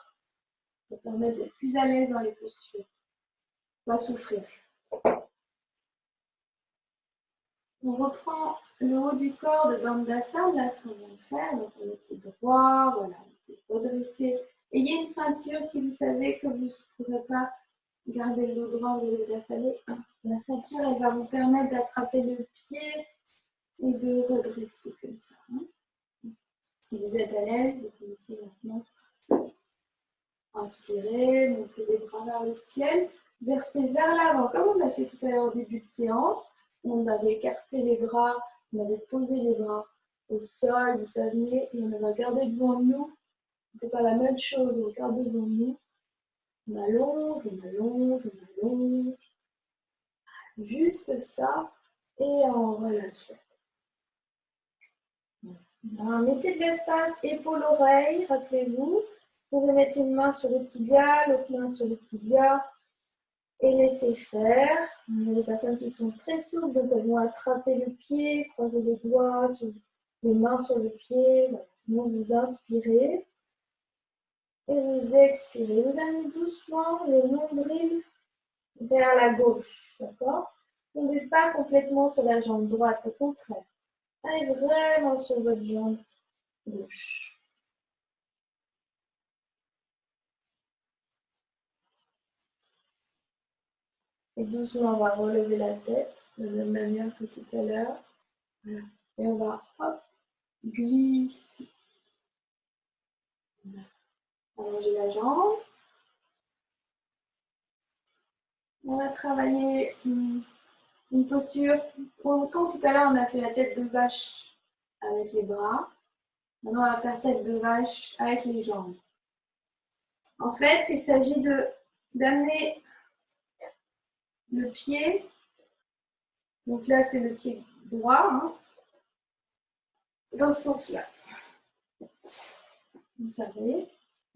Speaker 1: pour permettre d'être plus à l'aise dans les postures. Pas souffrir. On reprend le haut du corps de Dandasana, là ce qu'on vient de faire. Donc on était droit, voilà, on était redressé. Ayez une ceinture si vous savez que vous ne pourrez pas garder le dos droit, vous allez vous affaler. La ceinture, elle va vous permettre d'attraper le pied et de redresser comme ça. Si vous êtes à l'aise, vous commencez maintenant. Inspirez, montez les bras vers le ciel, versez vers l'avant, comme on a fait tout à l'heure au début de séance. On avait écarté les bras, on avait posé les bras au sol, vous savez, et on avait regardé devant nous. On peut faire la même chose, on regarde devant nous. On allonge, on allonge, on allonge. Juste ça, et on relâche. Mettez de l'espace, épaule-oreille, rappelez-vous. Vous pouvez mettre une main sur le tibia, l'autre main sur le tibia et laisser faire. Il y a des personnes qui sont très souples, donc elles vont attraper le pied, croiser les doigts, les mains sur le pied. Voilà. Sinon, vous inspirez et vous expirez. Vous amenez doucement le nombril vers la gauche, d'accord? Vous n'êtes pas complètement sur la jambe droite, au contraire. Allez vraiment sur votre jambe gauche. Et doucement, on va relever la tête de la même manière que tout à l'heure. Voilà. Et on va, hop, glisser. Voilà. Allonger la jambe. On va travailler une posture. Autant tout à l'heure, on a fait la tête de vache avec les bras. Maintenant, on va faire tête de vache avec les jambes. En fait, il s'agit d'amener le pied. Donc là, c'est le pied droit, hein, dans ce sens-là. Vous savez.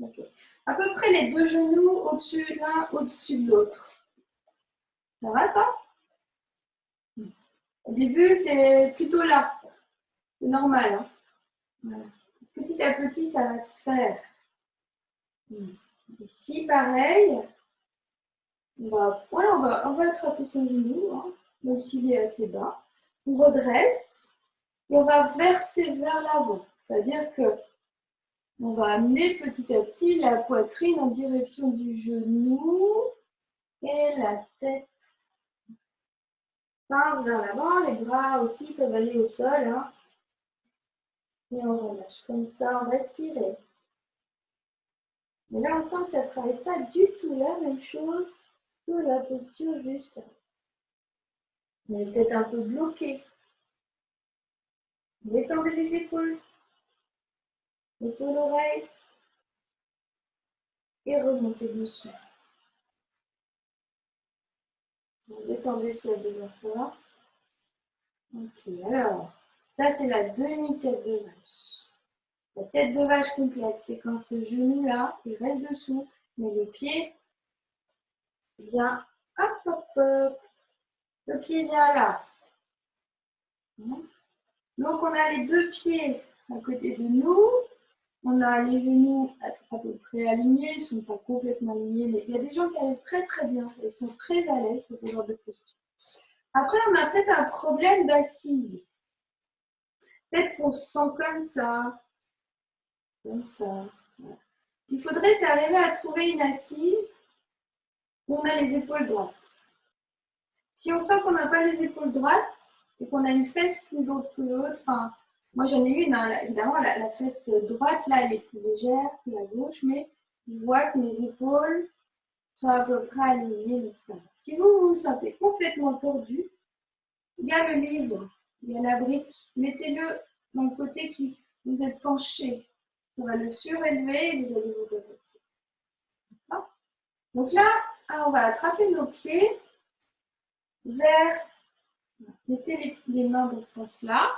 Speaker 1: Okay. À peu près les deux genoux au-dessus, l'un au-dessus de l'autre. Ça va ça? Au début, c'est plutôt là. C'est normal. Hein? Voilà. Petit à petit, ça va se faire. Ici, pareil. On va attraper son genou, hein, même s'il est assez bas. On redresse et on va verser vers l'avant. C'est-à-dire que on va amener petit à petit la poitrine en direction du genou et la tête pince vers l'avant. Les bras aussi peuvent aller au sol. Hein. Et on relâche comme ça, on respire. Mais là, on sent que ça ne travaille pas du tout la même chose que la posture juste. On est peut-être un peu bloqué. Détendez les épaules. Épaule-oreille. Et remontez doucement. Détendez s'il y a besoin de faire. Ok, alors, ça c'est la demi-tête de vache. La tête de vache complète, c'est quand ce genou-là, il reste dessous, mais le pied vient, hop, hop, hop. Le pied vient là. Donc, on a les deux pieds à côté de nous. On a les genoux à peu près alignés, ils ne sont pas complètement alignés, mais il y a des gens qui arrivent très très bien, ils sont très à l'aise pour ce genre de posture. Après, on a peut-être un problème d'assise. Peut-être qu'on se sent comme ça. Comme ça. Voilà. Ce qu'il faudrait, c'est arriver à trouver une assise où on a les épaules droites. Si on sent qu'on n'a pas les épaules droites et qu'on a une fesse plus lourde que l'autre, enfin, moi j'en ai une, hein, évidemment, la fesse droite, là, elle est plus légère que la gauche, mais je vois que mes épaules sont à peu près alignées. Donc ça. Si vous vous sentez complètement tordu, il y a le livre, il y a la brique, mettez-le dans le côté qui vous êtes penché. On va le surélever et vous allez vous redresser. Donc là, on va attraper nos pieds vers, mettez les mains dans ce sens-là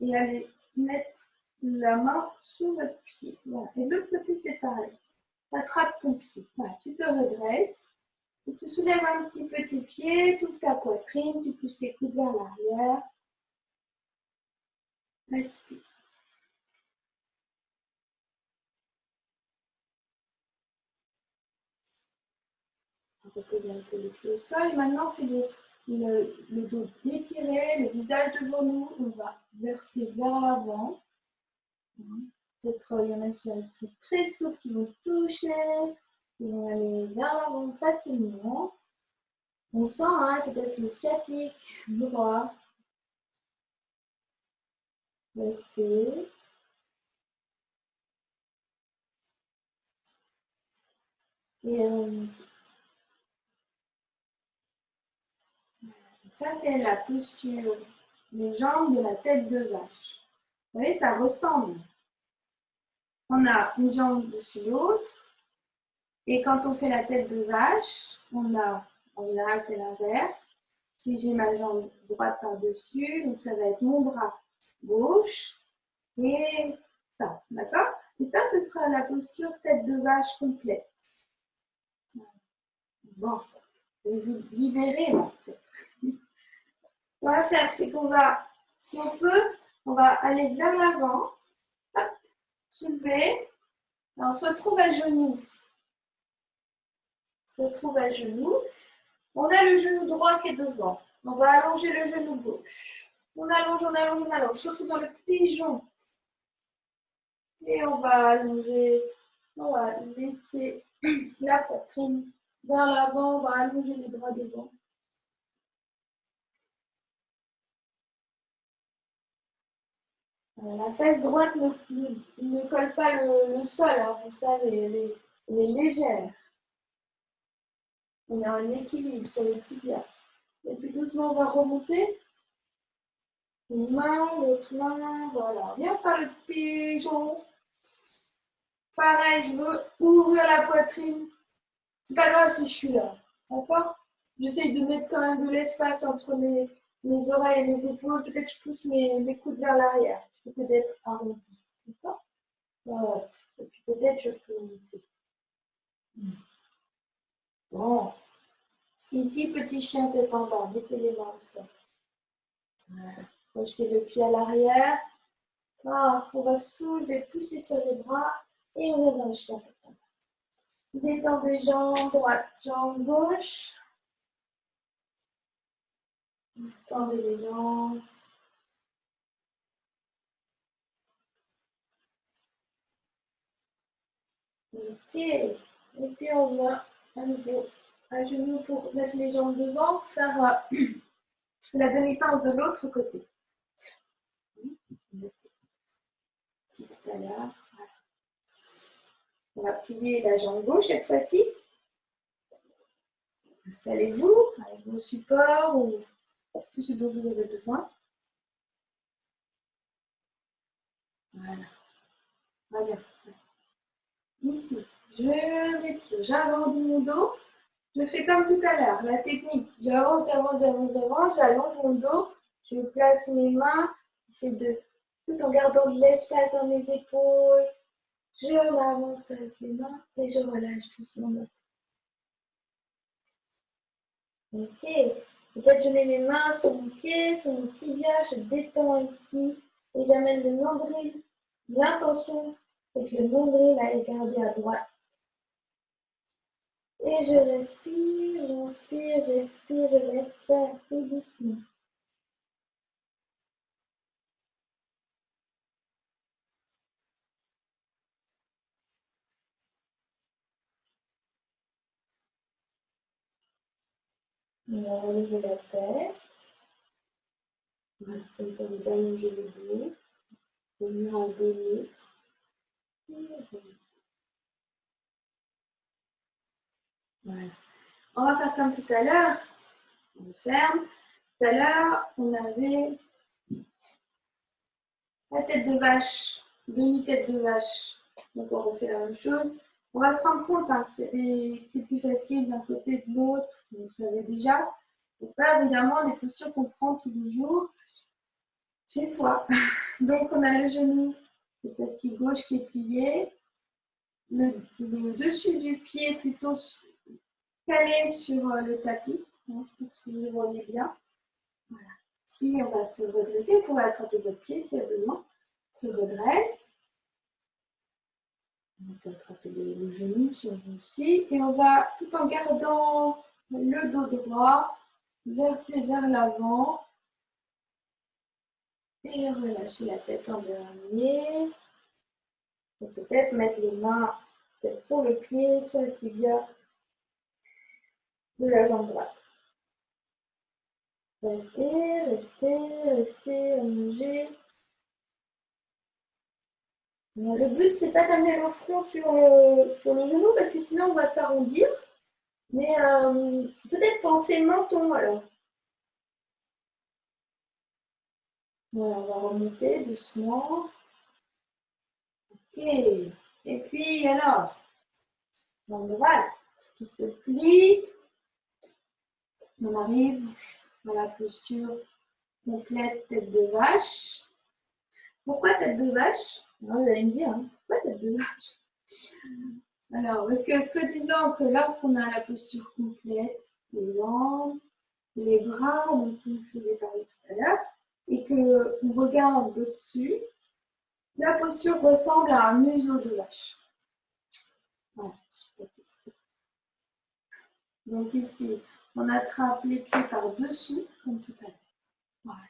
Speaker 1: et allez mettre la main sur votre pied. Voilà. Et de l'autre côté, c'est pareil. Tu attrapes ton pied. Voilà. Tu te redresses. Et tu soulèves un petit peu tes pieds, tu ouvres ta poitrine, tu pousses tes coudes vers l'arrière. Respire. On repose un peu les pieds au sol. Maintenant, c'est le dos étiré, le visage devant nous. On va verser vers l'avant. Peut-être il y en a qui sont très souples, qui vont toucher, qui vont aller vers l'avant facilement. On sent hein, peut-être le sciatique droit. Restez. Et ça, c'est la posture des jambes de la tête de vache. Vous voyez, ça ressemble. On a une jambe dessus l'autre. Et quand on fait la tête de vache, on a, en général, c'est l'inverse. Si j'ai ma jambe droite par-dessus, donc ça va être mon bras gauche et ça, d'accord? Et ça, ce sera la posture tête de vache complète. Bon, je vais vous libérer là. On va faire, c'est qu'on va, si on peut, on va aller vers l'avant, soulever, et on se retrouve à genoux. On se retrouve à genoux. On a le genou droit qui est devant. On va allonger le genou gauche. On allonge, on allonge, on allonge, surtout dans le pigeon. Et on va allonger, on va laisser la poitrine vers l'avant, on va allonger les bras devant. La fesse droite ne colle pas le sol, hein, vous savez, elle est légère. On a un équilibre sur le tibia. Et puis doucement, on va remonter. Une main, l'autre main, voilà. Viens faire le pigeon. Pareil, je veux ouvrir la poitrine. C'est pas grave si je suis là, d'accord? J'essaye de mettre quand même de l'espace entre mes oreilles et mes épaules. Peut-être je pousse mes coudes vers l'arrière. Je peux peut-être arrondir, d'accord? Voilà. Et puis peut-être je peux monter. Bon. Ici, petit chien tête en bas. Mettez les mains au sol. Voilà. Projetez le pied à l'arrière. Ah, on va soulever, pousser sur les bras et on va dans le chien tête en bas. Détendez jambes droite, jambe gauche. Tendez les jambes. Ok. Et puis on vient à nouveau à genoux pour mettre les jambes devant, faire la demi-pince de l'autre côté. Petit tout à l'heure. Voilà. On va plier la jambe gauche cette fois-ci. Installez-vous avec vos supports ou tout ce dont vous avez besoin. Voilà. Voilà. Ici, je m'étire, j'agrandis mon dos. Je fais comme tout à l'heure, la technique. J'avance, j'avance, j'avance, j'avance, j'allonge mon dos. Je place mes mains. J'essaie de, tout en gardant de l'espace dans mes épaules. Je m'avance avec les mains et je relâche doucement. Ok. Peut-être je mets mes mains sur mon pied, sur mon tibia. Je détends ici et j'amène le nombril. L'intention, c'est que le nombril aille garder à droite. Et je respire, j'inspire, j'expire, je laisse faire tout doucement. On va relever la tête. Voilà, ça me permet d'allonger le dos. Revenir à 2 minutes. Voilà. On va faire comme tout à l'heure. On ferme. Tout à l'heure, on avait la tête de vache, demi-tête de vache. Donc on refait la même chose. On va se rendre compte hein, que c'est plus facile d'un côté de l'autre. Vous savez déjà. On fait évidemment les postures qu'on prend tous les jours chez soi. Donc on a le genou, cette fois-ci gauche qui est plié. Le dessus du pied plutôt calé sur le tapis. Je pense que vous le voyez bien. Voilà. Ici, on va se redresser. Vous pouvez attraper votre pied s'il y a besoin. Se redresse. On peut attraper le genou sur vous aussi. Et on va, tout en gardant le dos droit, verser vers l'avant. Et relâcher la tête en dernier. Et peut-être mettre les mains sur le pied, sur le tibia de la jambe droite. Restez, restez, restez, allongez. Le but, c'est pas d'amener le front sur le genou parce que sinon on va s'arrondir. Mais peut-être penser menton alors. Voilà, on va remonter doucement. Ok. Et puis alors, jambe droite qui se plie. On arrive à la posture complète tête de vache. Pourquoi tête de vache? Alors, vous allez me dire, hein, pourquoi tu as deux vaches? Alors, parce que soi-disant que lorsqu'on a la posture complète, les jambes, les bras, dont je vous ai parlé tout à l'heure, et qu'on regarde d'au-dessus, la posture ressemble à un museau de vache. Voilà. Donc ici, on attrape les pieds par-dessous, comme tout à l'heure. Voilà.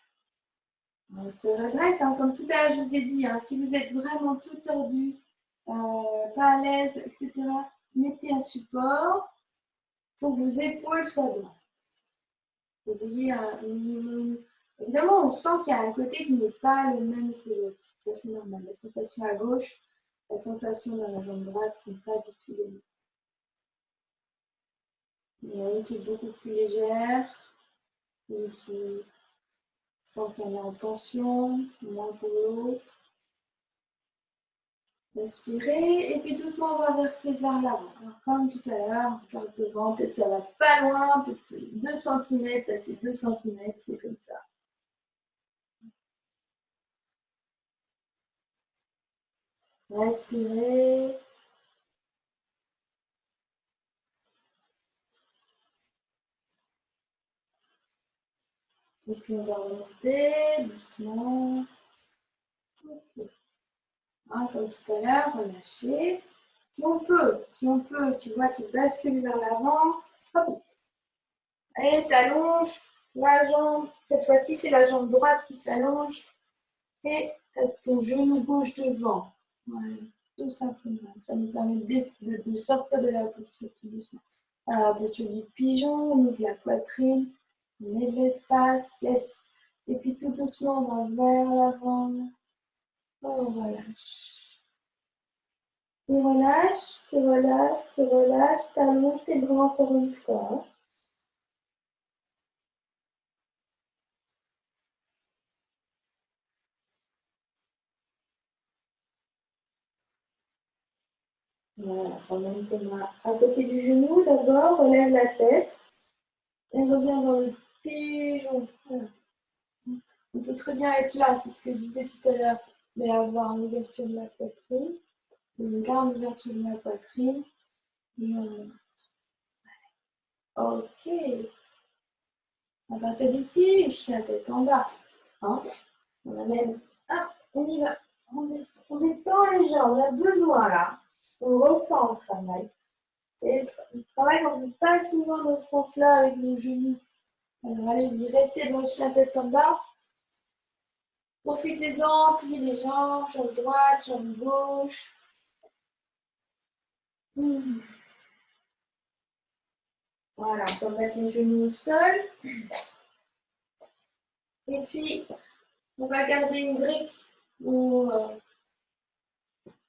Speaker 1: On se redresse, hein, comme tout à l'heure, je vous ai dit, hein, si vous êtes vraiment tout tordu, pas à l'aise, etc., mettez un support. Il faut que vos épaules soient droites. Vous ayez un minimum. Évidemment, on sent qu'il y a un côté qui n'est pas le même que l'autre. C'est tout à fait normal. La sensation à gauche, la sensation dans la jambe droite, ce n'est pas du tout les mêmes. Il y en a une qui est beaucoup plus légère, une qui sent qu'elle est en tension, moins pour l'autre. Respirez et puis doucement on va verser vers l'avant. Alors comme tout à l'heure, on regarde devant, peut-être ça va pas loin, peut-être 2 cm, là c'est 2 cm, c'est comme ça. Respirez. Et puis on va remonter doucement. Okay. Hein, comme tout à l'heure, relâchez. Si on peut, tu vois, tu bascules vers l'avant. Hop. Et t'allonges la jambe. Cette fois-ci, c'est la jambe droite qui s'allonge. Et ton genou gauche devant. Voilà, tout simplement. Ça nous permet de sortir de la posture tout doucement. Alors, la posture du pigeon, on ouvre la poitrine, on met de l'espace, yes. Et puis tout doucement, on va vers l'avant. On relâche. Tu relâches, tu relâches, tu relâches, t'allonges tes bras encore une fois. Voilà, ramène tes mains à côté du genou d'abord, relève la tête et reviens dans le pigeon. Voilà. On peut très bien être là, c'est ce que je disais tout à l'heure, mais avoir une ouverture de la poitrine, une grande ouverture de la poitrine. Et ok. À partir d'ici, chien tête en bas. Hein, on amène. Hop, on y va. On détend les jambes, on a besoin là. On ressent le travail. Et le travail, on ne fait pas souvent dans ce sens-là avec nos genoux. Alors allez-y, restez dans le chien tête en bas. Profitez-en, pliez les jambes, jambe droite, jambe gauche. Voilà, on peut mettre les genoux au sol. Et puis, on va garder une brique ou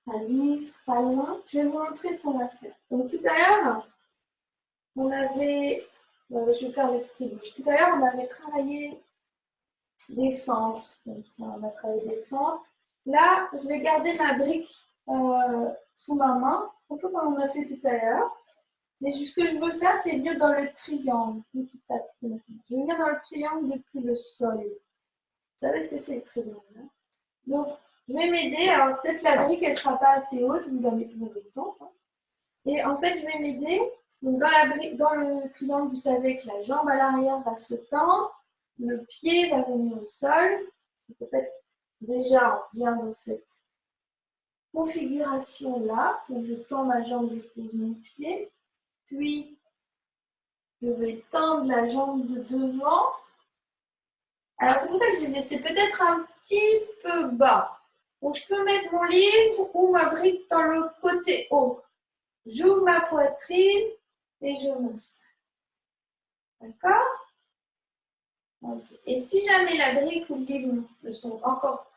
Speaker 1: un livre, pas loin. Je vais vous montrer ce qu'on va faire. Donc tout à l'heure, on avait, je vais faire le pied gauche. Tout à l'heure, on avait travaillé des fentes. Comme ça, on a travaillé des fentes. Là, je vais garder ma brique sous ma main, un peu comme on a fait tout à l'heure. Mais ce que je veux faire, c'est venir dans le triangle. Je vais venir dans le triangle depuis le sol. Vous savez ce que c'est le triangle, hein? Donc, je vais m'aider. Alors, peut-être la brique, elle ne sera pas assez haute. Vous la mettez dans l'autre sens. Hein. Et en fait, je vais m'aider. Donc, dans le triangle, vous savez que la jambe à l'arrière va se tendre. Le pied va venir au sol. Peut-être déjà, on vient dans cette configuration-là. Donc, je tends ma jambe, je pose mon pied. Puis, je vais tendre la jambe de devant. Alors, c'est pour ça que je disais, c'est peut-être un petit peu bas. Donc, je peux mettre mon livre ou ma brique dans le côté haut. J'ouvre ma poitrine et je m'installe. D'accord? Okay. Et si jamais la brique ou le livre ne sont encore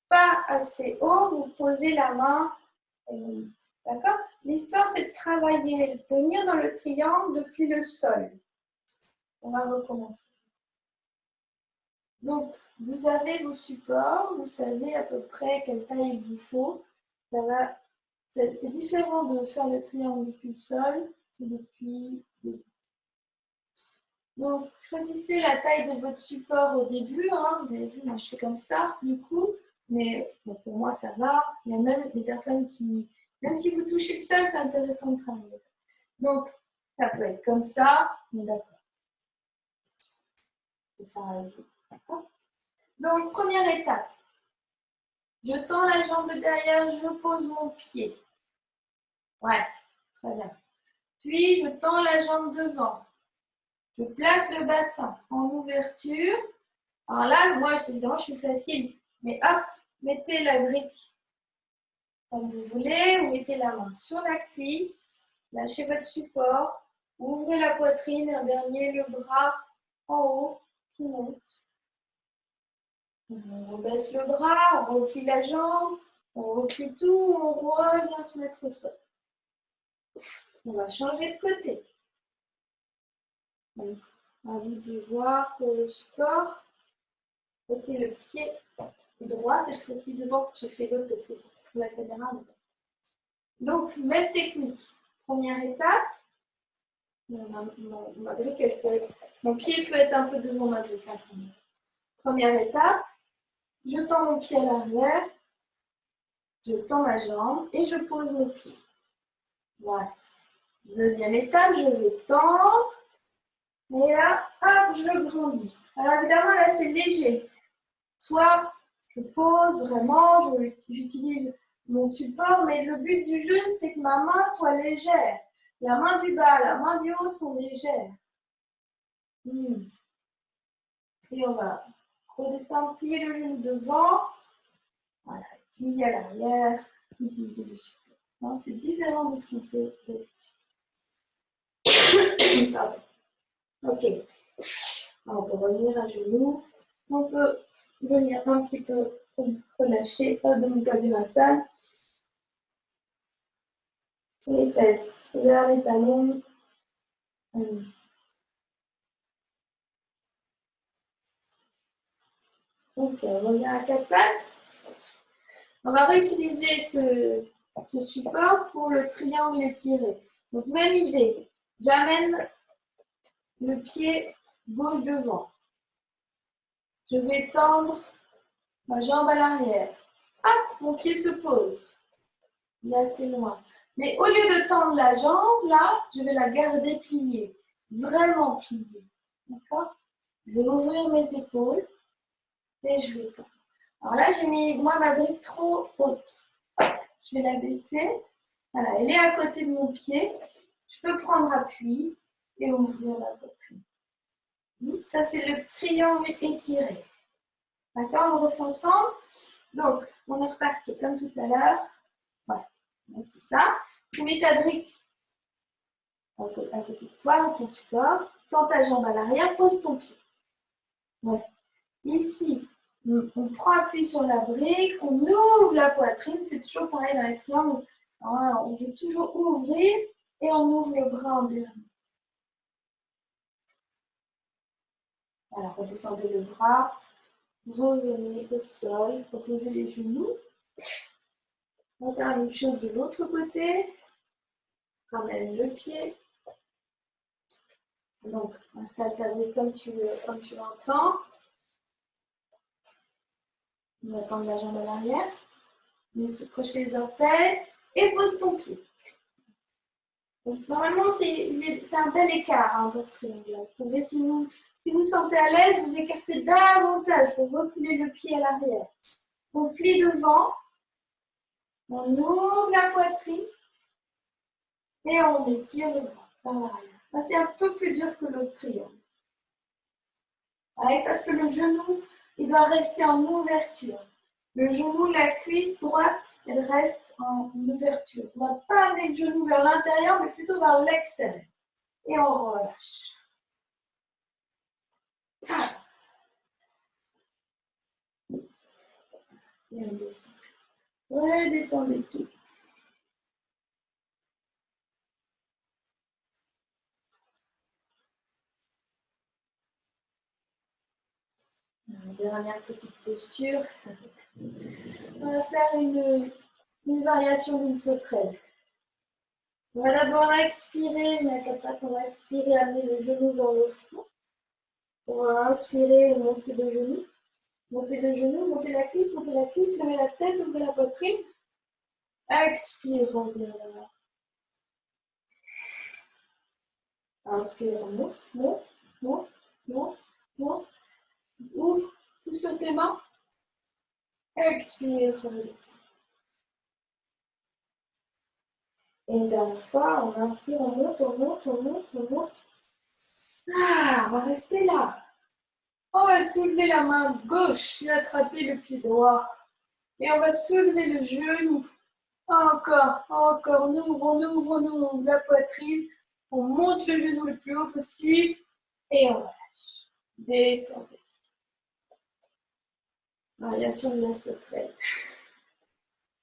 Speaker 1: pas assez hauts, vous posez la main. D'accord? L'histoire, c'est de travailler, de tenir dans le triangle depuis le sol. On va recommencer. Donc, vous avez vos supports, vous savez à peu près quelle taille il vous faut. C'est différent de faire le triangle depuis le sol que depuis le dos. Donc, choisissez la taille de votre support au début. Hein. Vous avez vu, moi je fais comme ça. Du coup, Mais bon, pour moi, ça va. Il y a même des personnes qui, même si vous touchez le sol, c'est intéressant de travailler. Donc, ça peut être comme ça, mais d'accord. D'accord. Donc, première étape. Je tends la jambe de derrière, je pose mon pied. Ouais, très bien. Puis, je tends la jambe devant. Je place le bassin en ouverture. Alors là, moi, évidemment, je suis facile. Mais hop, mettez la brique comme vous voulez. Vous mettez la main sur la cuisse. Lâchez votre support. Ouvrez la poitrine. Et en dernier, le bras en haut qui monte. On baisse le bras, on replie la jambe, on replie tout, on revient se mettre au sol. On va changer de côté. Donc, à vous de voir pour le support. Mettez le pied droit, cette fois-ci devant. J'ai fait l'autre parce que c'est pour la caméra. Donc, même technique. Première étape. Ma brique, elle peut être, mon pied peut être un peu devant ma brique. Première étape. Je tends mon pied à l'arrière. Je tends ma jambe et je pose mon pied. Voilà. Deuxième étape, je vais tendre. Et là, hop, je grandis. Alors évidemment, là, c'est léger. Soit je pose vraiment, j'utilise mon support, mais le but du jeu, c'est que ma main soit légère. La main du bas, la main du haut sont légères. Et on va redescendre, plier le genou devant. Voilà, plier à l'arrière, utiliser le support. C'est différent de ce qu'on fait. Pardon. Ok. Alors, on peut revenir à genoux. On peut venir un petit peu relâcher, pas de Mukhavirasana. Les fesses vers les talons. Ok, on revient à quatre pattes. On va réutiliser ce support pour le triangle étiré. Donc, même idée. J'amène le pied gauche devant. Je vais tendre ma jambe à l'arrière. Hop, mon pied se pose. Il est assez loin. Mais au lieu de tendre la jambe, là, je vais la garder pliée. Vraiment pliée. D'accord? Je vais ouvrir mes épaules et je vais tendre. Alors là, j'ai mis, moi, ma brique trop haute. Je vais la baisser. Voilà, elle est à côté de mon pied. Je peux prendre appui et ouvrir la poitrine. Ça, c'est le triangle étiré. D'accord? On refait ensemble. Donc, on est reparti comme tout à l'heure. Voilà, c'est ça. Tu mets ta brique à côté de toi, ton support. Tends ta jambe à l'arrière, pose ton pied. Ouais. Ici, on prend appui sur la brique, on ouvre la poitrine. C'est toujours pareil dans les triangles. On veut toujours ouvrir et on ouvre le bras en dernier. Voilà, redescendez le bras, revenez au sol, reposez les genoux. On va faire la même chose de l'autre côté. Ramène le pied. Donc, installe ta brique comme tu l'entends. On va tendre la jambe à l'arrière. Croche les orteils et pose ton pied. Donc, normalement, c'est un bel écart dans ce triangle-là. Vous pouvez, si vous vous sentez à l'aise, vous écartez davantage pour reculer le pied à l'arrière. On plie devant, on ouvre la poitrine et on étire le bras par l'arrière. C'est un peu plus dur que l'autre triangle. Ouais, parce que le genou, il doit rester en ouverture. Le genou, la cuisse droite, elle reste en ouverture. On ne va pas amener le genou vers l'intérieur, mais plutôt vers l'extérieur. Et on relâche. Et on descend. Ouais, détendez tout. Dernière petite posture. On va faire une variation d'une sauterelle. On va d'abord expirer, mais à quatre pattes, on va expirer, amener le genou dans le front. On va inspirer et monter le genou. Montez le genou, montez la cuisse, levez la tête, ouvrez la poitrine. Expire, revenez là. Inspire, monte, monte, monte, monte, monte. Ouvre, pousse sur tes mains. Expire, redescend. Et une dernière fois, on inspire, on monte, on monte, on monte, on monte. Ah, on va rester là. On va soulever la main gauche et attraper le pied droit. Et on va soulever le genou. Encore, encore. On ouvre la poitrine. On monte le genou le plus haut possible. Et on relâche. Détendez. Variation de la sauterelle.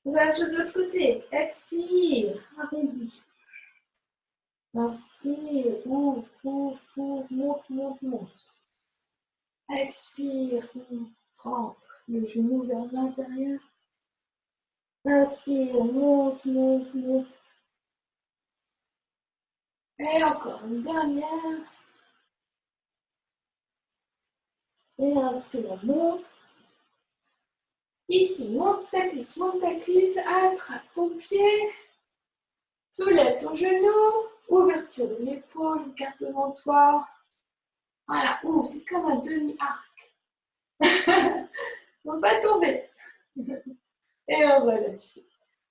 Speaker 1: On va la chose de l'autre côté. Expire. Arrondis. Inspire. Ouvre, ouvre, ouvre. Monte, monte, monte. Expire. Rentre le genou vers l'intérieur. Inspire. Monte, monte, monte. Et encore une dernière. Et inspire. Monte. Ici, monte ta cuisse, attrape ton pied, soulève ton genou, ouverture de l'épaule, garde devant toi. Voilà, ouvre, c'est comme un demi-arc. On va pas tomber. Et on relâche.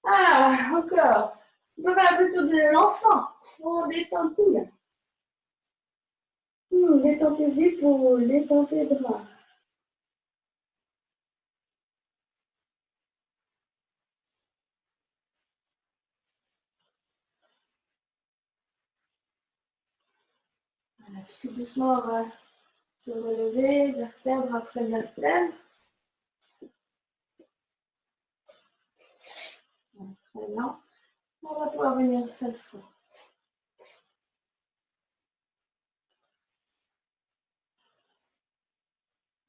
Speaker 1: Ah, encore. On peut faire un peu sur de l'enfant. On détend tout là. Détends tes épaules, détends tes bras. Voilà, puis tout doucement, on va se relever, vertèbre après vertèbre. Très bien. On va pouvoir venir s'asseoir.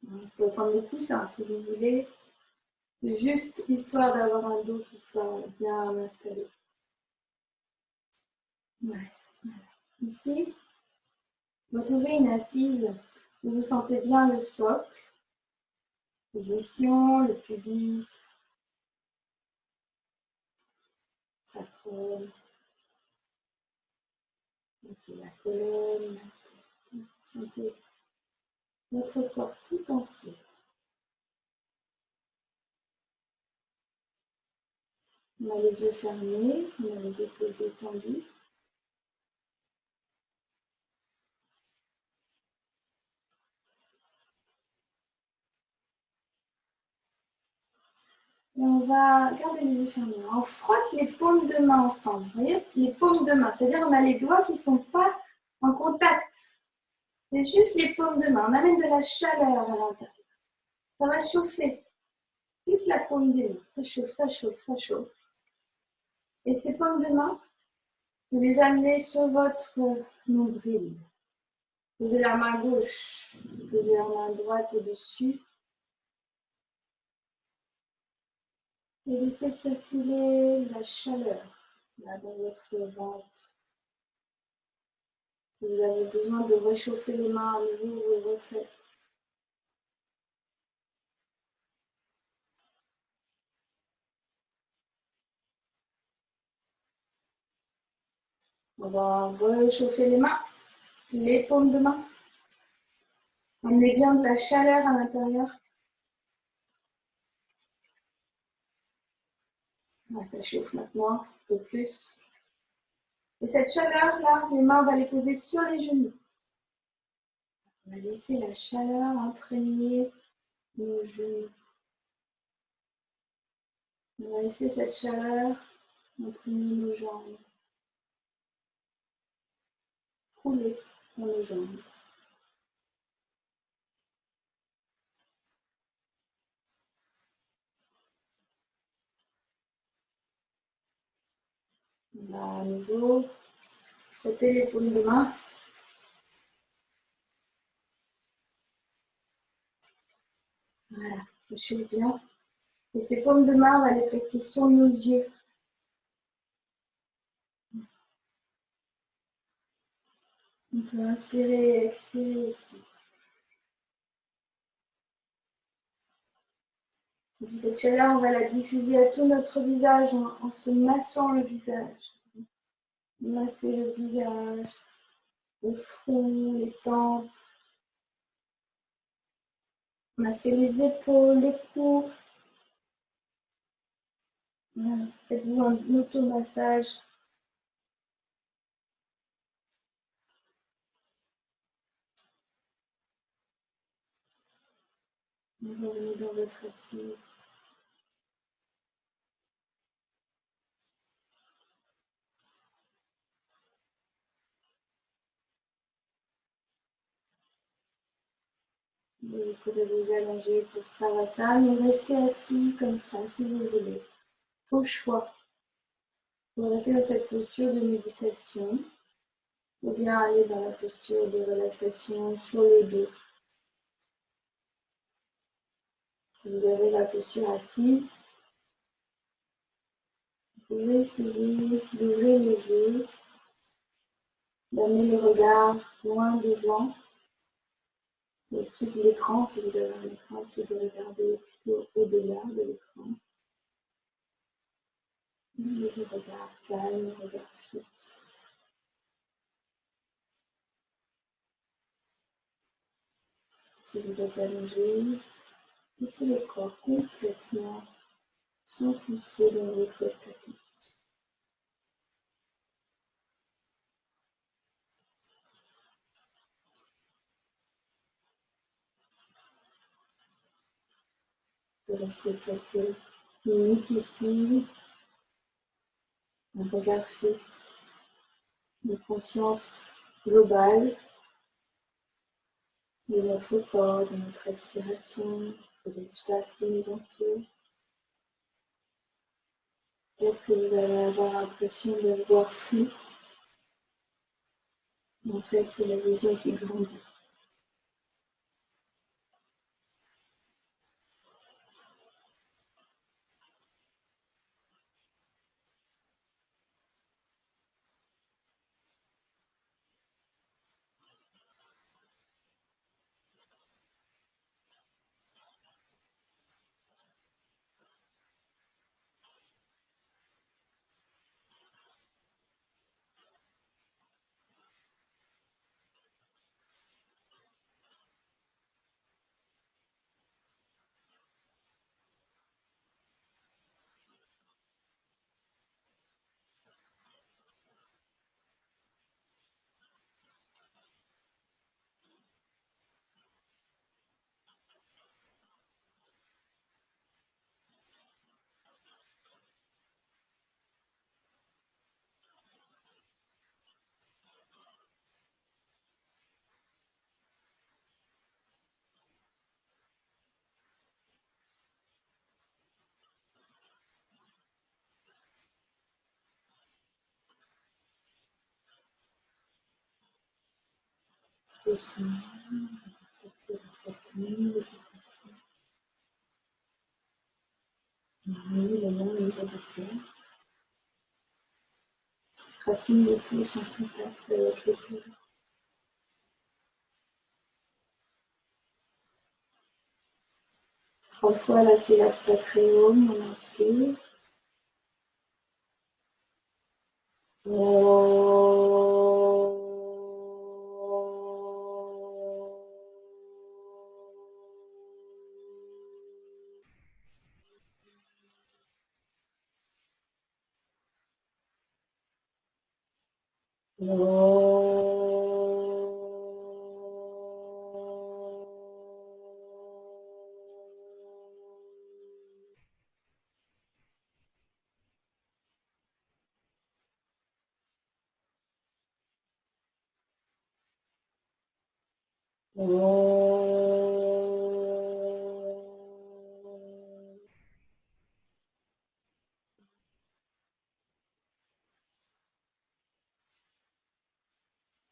Speaker 1: Vous pouvez prendre le coussin si vous voulez, juste histoire d'avoir un dos qui soit bien installé. Ouais. Ici, vous trouvez une assise où vous sentez bien le socle, position, le pubis, sacrum, la colonne. Vous sentez votre corps tout entier. On a les yeux fermés, on a les épaules détendues. Et on va garder les yeux fermés. On frotte les paumes de main ensemble. Vous voyez, les paumes de main. C'est-à-dire on a les doigts qui ne sont pas en contact. C'est juste les paumes de main. On amène de la chaleur à l'intérieur. Ça va chauffer. Juste la paume des mains. Ça chauffe, ça chauffe, ça chauffe. Et ces paumes de main, vous les amenez sur votre nombril. Vous avez la main gauche, vous avez la main droite au-dessus. Et laissez circuler la chaleur là, dans votre ventre. Si vous avez besoin de réchauffer les mains à nouveau, vous le refaites. On va réchauffer les mains, les paumes de main. Amenez bien de la chaleur à l'intérieur. Ça chauffe maintenant, un peu plus. Et cette chaleur-là, les mains, on va les poser sur les genoux. On va laisser la chaleur imprégner nos genoux. On va laisser cette chaleur imprégner nos jambes. Couler dans nos jambes. On va à nouveau frotter les paumes de main. Voilà, ça chauffe bien. Et ces paumes de main, on va les presser sur nos yeux. On peut inspirer et expirer ici. Et puis cette chaleur, on va la diffuser à tout notre visage en se massant le visage. Masser le visage, le front, les tempes, masser les épaules, le cou. Voilà. Faites-vous un automassage. Revenez dans votre assise. Vous pouvez vous allonger pour Savasana ou rester assis comme ça si vous voulez. Au choix. Vous restez dans cette posture de méditation ou bien aller dans la posture de relaxation sur le dos. Si vous avez la posture assise, vous pouvez essayer d'ouvrir les yeux, d'amener le regard loin devant, au-dessus de l'écran. Si vous avez un écran, essayez de regarder plutôt au-delà de l'écran. Le regard calme, le regard fixe. Si vous êtes allongé, laissez le corps complètement s'enfoncer dans votre tapis. Vous restez quelques minutes ici, un regard fixe, une conscience globale de notre corps, de notre respiration, de l'espace qui nous entoure. Peut-être que vous allez avoir l'impression de voir flou. En fait, c'est la vision qui grandit. Doucement, cette nuit, les mains au niveau du cœur. Racines de pouce en contact avec le cœur. 3 fois la syllabe sacrée Om, on inspire.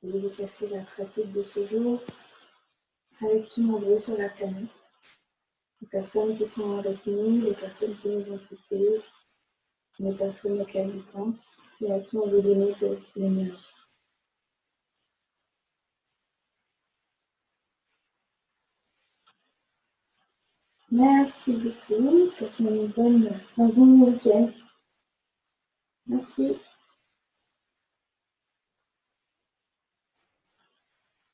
Speaker 1: Dédicacer la pratique de ce jour avec qui on veut sur la planète. Les personnes qui sont avec nous, les personnes qui nous ont quittés, les personnes auxquelles on pense et à qui on veut donner de l'énergie. Merci beaucoup. Passez un bon week-end. Merci.